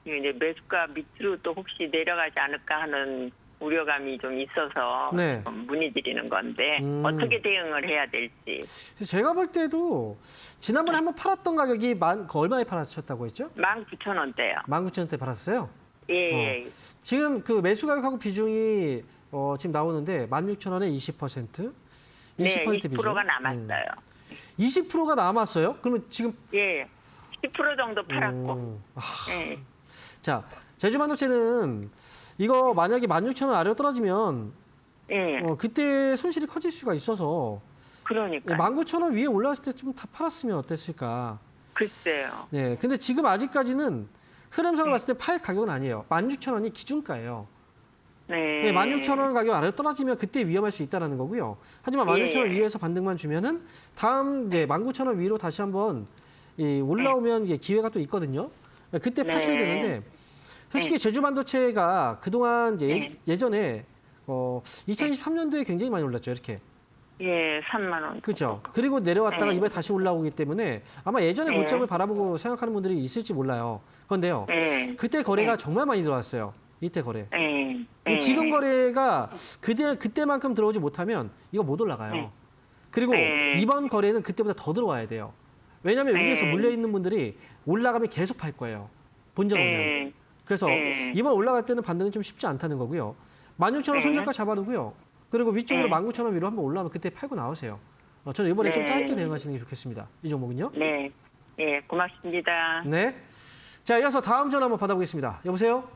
이제 매수가 밑으로 또 혹시 내려가지 않을까 하는 우려감이 좀 있어서 네. 문의드리는 건데, 어떻게 대응을 해야 될지. 제가 볼 때도 지난번에 한번 팔았던 가격이 얼마에 팔았셨다고 했죠? 19,000원대요. 19,000원대 팔았어요? 예. 지금 그 매수 가격하고 비중이 지금 나오는데 16,000원에 20%? 20% 네, 비중. 20%가 남았어요. 20%가 남았어요? 그러면 지금 예. 10% 정도 팔았고. 예. 자, 제주반도체는 이거 만약에 16,000원 아래로 떨어지면 예. 그때 손실이 커질 수가 있어서 그러니까. 19,000원 위에 올라왔을 때 좀 다 팔았으면 어땠을까? 글쎄요. 네, 근데 지금 아직까지는 흐름상을 봤을 때 팔 가격은 아니에요. 16,000원이 기준가예요. 네. 네, 16,000원 가격 아래로 떨어지면 그때 위험할 수 있다는 거고요. 하지만 16,000원 예. 위에서 반등만 주면은 다음 이제 19,000원 위로 다시 한번 올라오면 이게 기회가 또 있거든요. 그때 네. 파셔야 되는데 솔직히 제주반도체가 그동안 이제 예전에 2023년도에 굉장히 많이 올랐죠. 이렇게. 예, 3만 원. 그렇죠. 그리고 내려왔다가 네. 이번에 다시 올라오기 때문에 아마 예전에 네. 고점을 바라보고 생각하는 분들이 있을지 몰라요. 그런데요. 예. 그때 거래가 정말 많이 들어왔어요. 이때 거래. 예. 지금 거래가 그때만큼 들어오지 못하면 이거 못 올라가요. 그리고 이번 거래는 그때보다 더 들어와야 돼요. 왜냐하면 여기에서 물려있는 분들이 올라가면 계속 팔 거예요. 본전 오면. 그래서 이번 올라갈 때는 반등은 좀 쉽지 않다는 거고요. 16,000원 손절가 잡아두고요. 그리고 위쪽으로 19,000원 위로 한번 올라오면 그때 팔고 나오세요. 저는 이번에 좀 짧게 대응하시는 게 좋겠습니다. 이 종목은요. 네. 예, 고맙습니다. 네. 자, 이어서 다음 전화 한번 받아보겠습니다. 여보세요?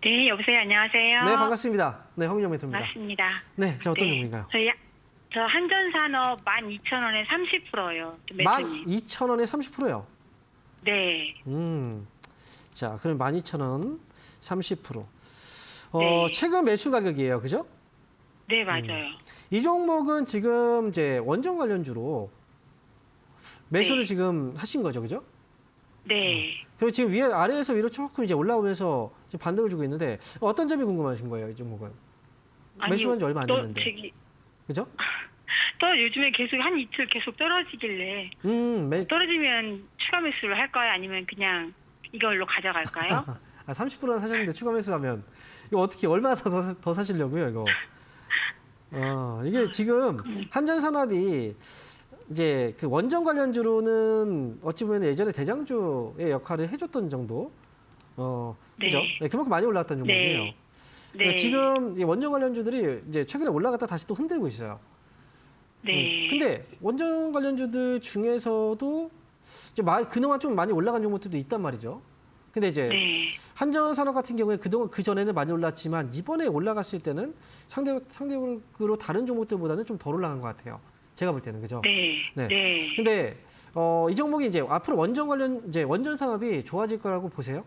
네, 여보세요. 안녕하세요. 네, 반갑습니다. 네, 황민영 멘토입니다. 맞습니다. 네, 자, 어떤 네. 종목인가요? 저 한전산업 12,000원에 30%요. 매수님. 12,000원에 30%요. 네. 자, 그럼 12,000원 30%. 네. 최근 매수 가격이에요. 그죠? 네, 맞아요. 이 종목은 지금 이제 원전 관련주로 매수를 네. 지금 하신 거죠. 그죠? 네. 그리고 지금 아래에서 위로 조금 이제 올라오면서 지금 반등을 주고 있는데 어떤 점이 궁금하신 거예요, 이 종목은? 매수한 지 얼마 안 됐는데. 그죠? 또 요즘에 계속 한 이틀 계속 떨어지길래 떨어지면 추가 매수를 할까요? 아니면 그냥 이걸로 가져갈까요? 30%나 사셨는데 추가 매수하면 이거 어떻게 얼마나 더 사시려고요, 이거? 이게 지금 한전산업이 이제 그 원전 관련주로는 어찌 보면 예전에 대장주의 역할을 해줬던 정도, 네. 그죠? 네, 그만큼 많이 올랐던 종목이에요. 네. 네. 지금 이 원전 관련주들이 이제 최근에 올라갔다 다시 또 흔들고 있어요. 네. 근데 원전 관련주들 중에서도 이제 그동안 좀 많이 올라간 종목들도 있단 말이죠. 근데 이제 네. 한전산업 같은 경우에 그동안 그 전에는 많이 올랐지만 이번에 올라갔을 때는 상대적으로 다른 종목들보다는 좀 덜 올라간 것 같아요. 제가 볼 때는 그죠? 네. 네. 네. 근데 이 종목이 이제 앞으로 원전 산업이 좋아질 거라고 보세요?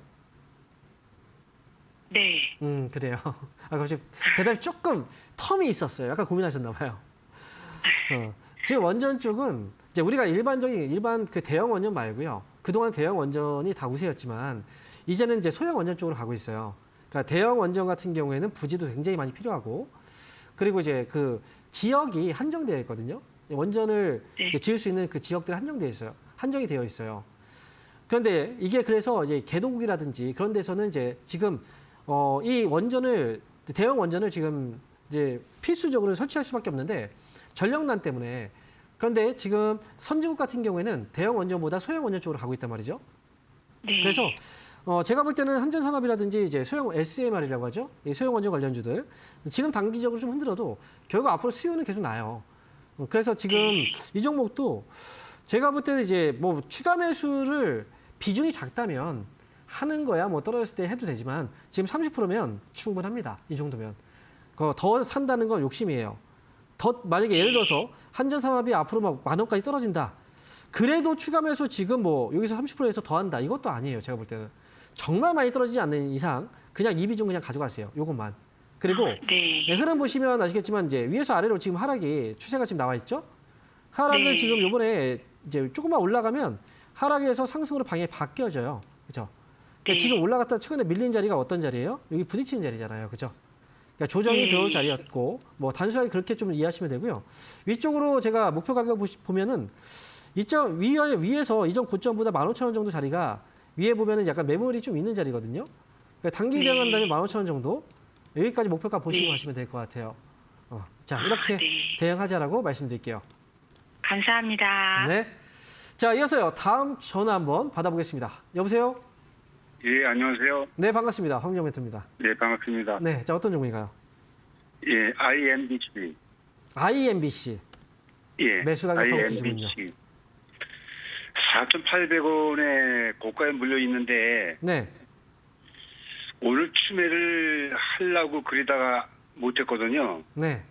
네. 그래요. 갑자기 대답이 조금 텀이 있었어요. 약간 고민하셨나 봐요. 지금 원전 쪽은 이제 우리가 일반 그 대형 원전 말고요. 그동안 대형 원전이 다 우세였지만 이제는 이제 소형 원전 쪽으로 가고 있어요. 그러니까 대형 원전 같은 경우에는 부지도 굉장히 많이 필요하고 그리고 이제 그 지역이 한정되어 있거든요. 원전을 네. 이제 지을 수 있는 그 지역들이 한정이 되어 있어요. 그런데 이게 그래서 이제 개도국이라든지 그런 데서는 이제 지금 이 대형 원전을 지금 이제 필수적으로 설치할 수밖에 없는데 전력난 때문에 그런데 지금 선진국 같은 경우에는 대형 원전보다 소형 원전 쪽으로 가고 있단 말이죠. 네. 그래서 제가 볼 때는 한전산업이라든지 이제 소형 SMR이라고 하죠. 이 소형 원전 관련주들 지금 단기적으로 좀 흔들어도 결국 앞으로 수요는 계속 나요. 그래서 지금 이 종목도 제가 볼 때는 이제 뭐 추가 매수를 비중이 작다면 하는 거야 뭐 떨어졌을 때 해도 되지만 지금 30%면 충분합니다. 이 정도면 더 산다는 건 욕심이에요. 만약에 예를 들어서 한전산업이 앞으로 막 10,000원까지 떨어진다. 그래도 추가 매수 지금 뭐 여기서 30%에서 더 한다. 이것도 아니에요. 제가 볼 때는. 정말 많이 떨어지지 않는 이상 그냥 이 비중 그냥 가져가세요. 요것만. 그리고 네. 흐름 보시면 아시겠지만 이제 위에서 아래로 지금 하락이 추세가 지금 나와 있죠. 하락을 네. 지금 요번에 이제 조금만 올라가면 하락에서 상승으로 방향이 바뀌어져요. 그죠? 그러니까 네. 지금 올라갔다 최근에 밀린 자리가 어떤 자리예요? 여기 부딪히는 자리잖아요. 그죠? 그러니까 조정이 네. 들어올 자리였고 뭐 단순하게 그렇게 좀 이해하시면 되고요. 위쪽으로 제가 목표 가격 보면은 위에서 이전 고점보다 15,000원 정도 자리가 위에 보면은 약간 매물이 좀 있는 자리거든요. 그러니까 단기 네. 대응한다면 15,000원 정도 여기까지 목표가 보시고 네. 하시면 될 것 같아요. 자 이렇게 네. 대응하자라고 말씀드릴게요. 감사합니다. 네. 자 이어서요 다음 전화 한번 받아보겠습니다. 여보세요. 예, 안녕하세요. 네 반갑습니다. 황정 멘토입니다. 네, 반갑습니다. 네. 자 어떤 종목인가요? 예, IMBC. IMBC. 예, 매수 가격 IMBC. 4,800원에 고가에 물려 있는데 네. 오늘 추매를 하려고 그러다가 못했거든요. 네.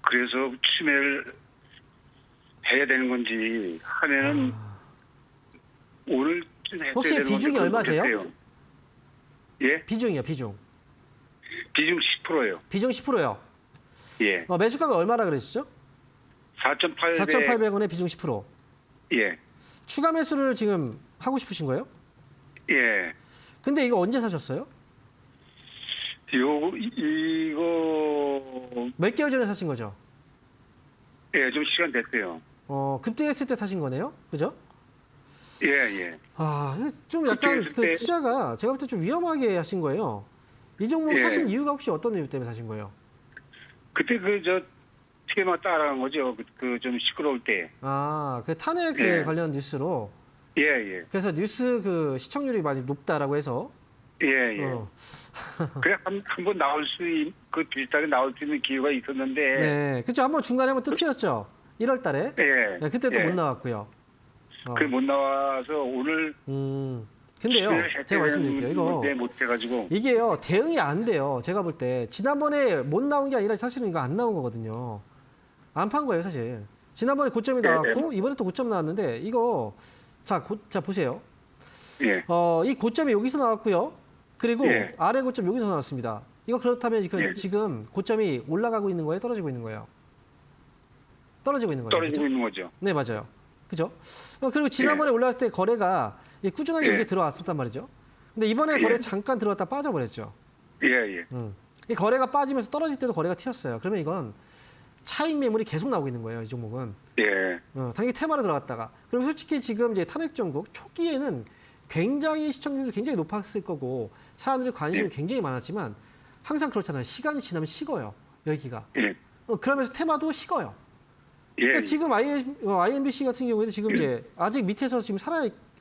그래서 추매를 해야 되는 건지 하면은 오늘 혹시 비중이 얼마세요? 예, 비중이요. 비중. 비중 10%예요. 비중 10%요. 예, 매수가가 얼마나 그러시죠? 4,800원에 비중 10%. 예, 추가 매수를 지금 하고 싶으신 거예요? 예. 근데 이거 언제 사셨어요? 이거 몇 개월 전에 사신 거죠? 예, 좀 시간 됐어요. 급등했을 때 사신 거네요? 그죠? 예, 예. 좀 약간 급등했을 그 때- 투자가 제가 볼 때 좀 위험하게 하신 거예요. 이 종목 예. 사신 이유가 혹시 어떤 이유 때문에 사신 거예요? 그때 TV만 따라간 거죠. 그 좀 시끄러울 때. 그 탄핵 예. 관련 뉴스로 예, 예. 그래서 뉴스 그 시청률이 많이 높다라고 해서 예, 예. 어, 그래 한번 나올 그 비슷하게 나올 수 있는 기회가 있었는데. 네, 그렇죠. 한번 중간에 한번 또 튀었죠. 1월 달에. 예. 네, 그때 또 예. 못 나왔고요. 그 못 나와서 오늘 근데요, 제가 말씀드릴게요. 이거 못 해가지고. 이게요 대응이 안 돼요. 제가 볼 때 지난번에 못 나온 게 아니라 사실은 이거 안 나온 거거든요. 안 판 거예요, 사실. 지난번에 고점이 나왔고 이번에 또 고점 나왔는데 이거 자 보세요. 예. 이 고점이 여기서 나왔고요. 그리고 예. 아래 고점 여기서 나왔습니다. 이거 그렇다면 예. 지금 고점이 올라가고 있는 거예요, 떨어지고 있는 거예요? 떨어지고 있는 거예요. 떨어지고 그죠? 있는 거죠. 네, 맞아요. 그죠? 그리고 지난번에 올라왔을 때 거래가 꾸준하게 예. 여기 들어왔었단 말이죠. 근데 이번에 예. 거래 잠깐 들어왔다 빠져버렸죠. 예, 예. 이 거래가 빠지면서 떨어질 때도 거래가 튀었어요. 그러면 이건 차익 매물이 계속 나오고 있는 거예요, 이 종목은. 예. 단기 테마로 들어갔다가. 그럼 솔직히 지금 이제 탄핵 정국 초기에는 굉장히 시청률도 굉장히 높았을 거고 사람들이 관심이 굉장히 많았지만 항상 그렇잖아요. 시간이 지나면 식어요, 여기가. 예. 그러면서 테마도 식어요. 예. 그러니까 지금 IMBC 같은 경우에도 지금 이제 아직 밑에서 지금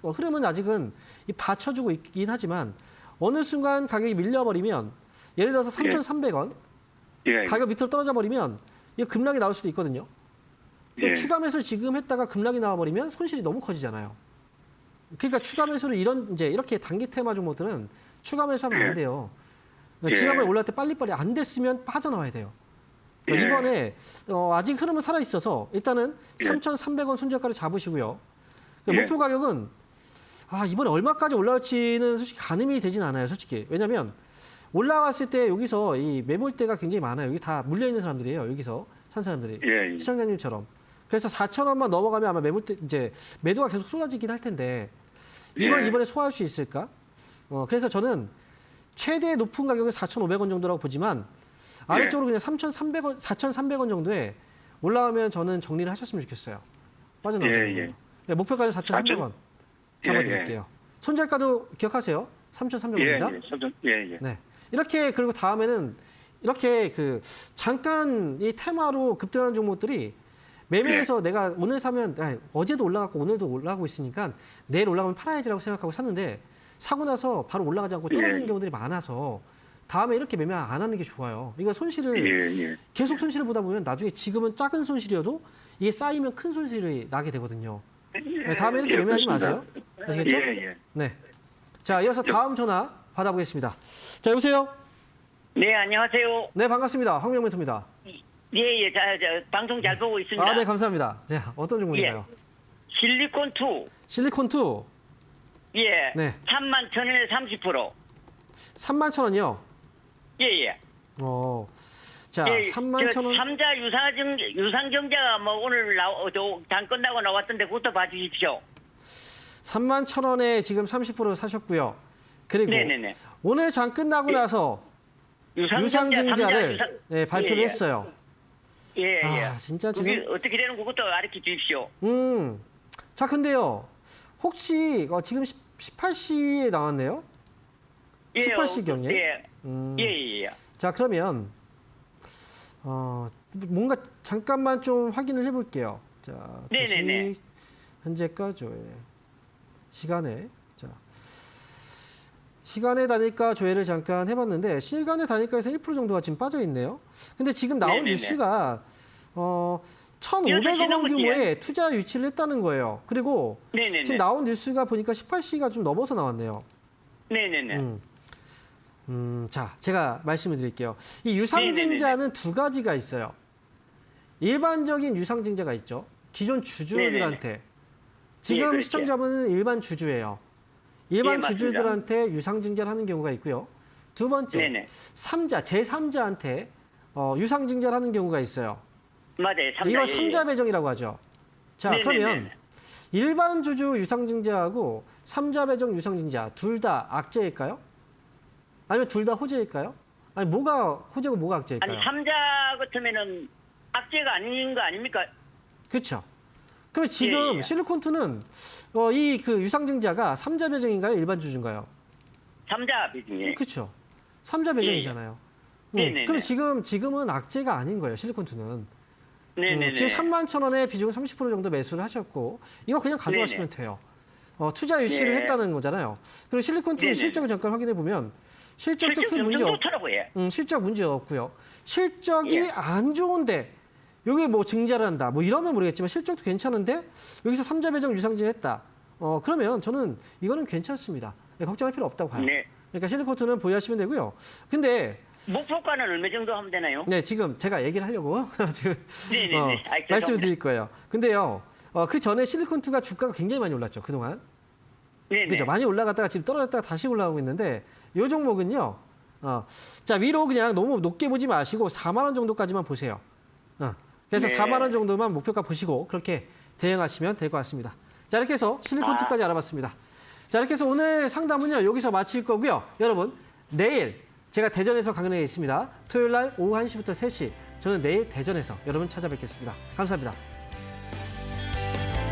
흐름은 아직은 받쳐주고 있긴 하지만 어느 순간 가격이 밀려버리면 예를 들어서 3,300원 예. 가격 밑으로 떨어져 버리면 이거 급락이 나올 수도 있거든요. 또 예. 추가 매수를 지금 했다가 급락이 나와버리면 손실이 너무 커지잖아요. 그러니까 추가 매수를 이렇게 단기 테마 종목들은 추가 매수하면 안 돼요. 예. 지난번에 올라갈 때 빨리빨리 안 됐으면 빠져나와야 돼요. 그러니까 예. 이번에 아직 흐름은 살아 있어서 일단은 예. 3,300원 손절가를 잡으시고요. 예. 목표 가격은 이번에 얼마까지 올라올지는 솔직히 가늠이 되진 않아요. 솔직히. 왜냐하면 올라왔을 때 여기서 이 매물대가 굉장히 많아요. 여기 다 물려있는 사람들이에요. 여기서 산 사람들이. 예. 시청자님처럼. 그래서 4,000원만 넘어가면 아마 매물대 이제 매도가 계속 쏟아지긴 할 텐데 이걸 예. 이번에 소화할 수 있을까? 그래서 저는 최대 높은 가격은 4,500원 정도라고 보지만 아래쪽으로 그냥 3,300원, 4,300원 정도에 올라오면 저는 정리를 하셨으면 좋겠어요. 빠져나오세요. 예. 네, 목표가는 4,300원 잡아드릴게요. 손절가도 기억하세요. 3,300원입니다. 예. 네. 이렇게 그리고 다음에는 이렇게 잠깐 이 테마로 급등하는 종목들이 매매해서 내가 오늘 사면 어제도 올라갔고 오늘도 올라가고 있으니까 내일 올라가면 팔아야지라고 생각하고 샀는데 사고 나서 바로 올라가지 않고 떨어지는 경우들이 많아서 다음에 이렇게 매매 안 하는 게 좋아요. 이거 손실을 계속 손실을 보다 보면 나중에 지금은 작은 손실이어도 이게 쌓이면 큰 손실이 나게 되거든요. 네, 다음에 이렇게 매매하지 마세요. 아시겠죠? 네. 자, 이어서 다음 전화 받아보겠습니다. 자, 여보세요? 네, 안녕하세요. 네, 반갑습니다. 황명 멘토입니다. 예, 방송 잘 보고 있습니다. 네, 감사합니다. 자, 어떤 종목인가요? 실리콘2. 실리콘2. 예. 네. 31,000원에 30%. 31,000원이요? 예. 자, 31,000원. 삼자 유상증자가 오늘 당 끝나고 나왔던데 그것도 봐주십시오. 31,000원에 지금 30% 사셨고요. 그리고 네네네. 오늘 장 끝나고 나서 유상증자를 발표를 했어요. 예. 진짜 지금 그게 어떻게 되는 그것도 가르쳐 주십시오. 자, 근데요. 혹시 지금 18시에 나왔네요? 18시경에? 예. 자, 그러면 뭔가 잠깐만 좀 확인을 해볼게요. 자, 네네네. 현재가 시간에 시간의 단일가 조회를 잠깐 해봤는데 시간의 단일가에서 1% 정도가 지금 빠져 있네요. 근데 지금 나온 뉴스가 1,500억 원 규모의 투자 유치를 했다는 거예요. 그리고 지금 나온 뉴스가 보니까 18시가 좀 넘어서 나왔네요. 네네네. 자, 제가 말씀을 드릴게요. 이 유상증자는 두 가지가 있어요. 일반적인 유상증자가 있죠. 기존 주주들한테. 지금 시청자분은 일반 주주예요. 일반 주주들한테 유상증자를 하는 경우가 있고요. 두 번째, 제3자한테 유상증자를 하는 경우가 있어요. 맞아요. 이걸 3자 배정이라고 하죠. 자, 그러면 일반 주주 유상증자하고 3자 배정 유상증자 둘 다 악재일까요? 아니면 둘 다 호재일까요? 아니, 뭐가 호재고 뭐가 악재일까요? 아니, 3자 같으면은 악재가 아닌 거 아닙니까? 그렇죠. 그럼 지금 실리콘2는 이 유상증자가 3자 배정인가요? 일반 주주인가요? 3자 배정이에요. 그렇죠. 3자 배정이잖아요. 그럼 지금은 악재가 아닌 거예요. 실리콘2는. 지금 31,000원에 비중은 30% 정도 매수를 하셨고 이거 그냥 가져가시면 돼요. 투자 유치를 했다는 거잖아요. 그리고 실리콘2 실적을 잠깐 확인해 보면 실적도 큰 실적 문제 없고요. 실적이 안 좋은데 여기 증자를 한다. 이러면 모르겠지만 실적도 괜찮은데 여기서 3자 배정 유상증 했다. 그러면 저는 이거는 괜찮습니다. 걱정할 필요 없다고 봐요. 그러니까 실리콘2는 보유하시면 되고요. 근데 목표가는 얼마 정도 하면 되나요? 네, 지금 제가 얘기를 하려고 지금 말씀을 드릴 거예요. 근데요, 그 전에 실리콘2가 주가가 굉장히 많이 올랐죠, 그동안. 그죠? 많이 올라갔다가 지금 떨어졌다가 다시 올라가고 있는데 이 종목은요, 자, 위로 그냥 너무 높게 보지 마시고 4만 원 정도까지만 보세요. 그래서 4만 원 정도만 목표가 보시고 그렇게 대응하시면 될 것 같습니다. 자, 이렇게 해서 실리콘2까지 알아봤습니다. 자, 이렇게 해서 오늘 상담은요, 여기서 마칠 거고요. 여러분, 내일 제가 대전에서 강연에 있습니다. 토요일 날 오후 1시부터 3시. 저는 내일 대전에서 여러분 찾아뵙겠습니다. 감사합니다.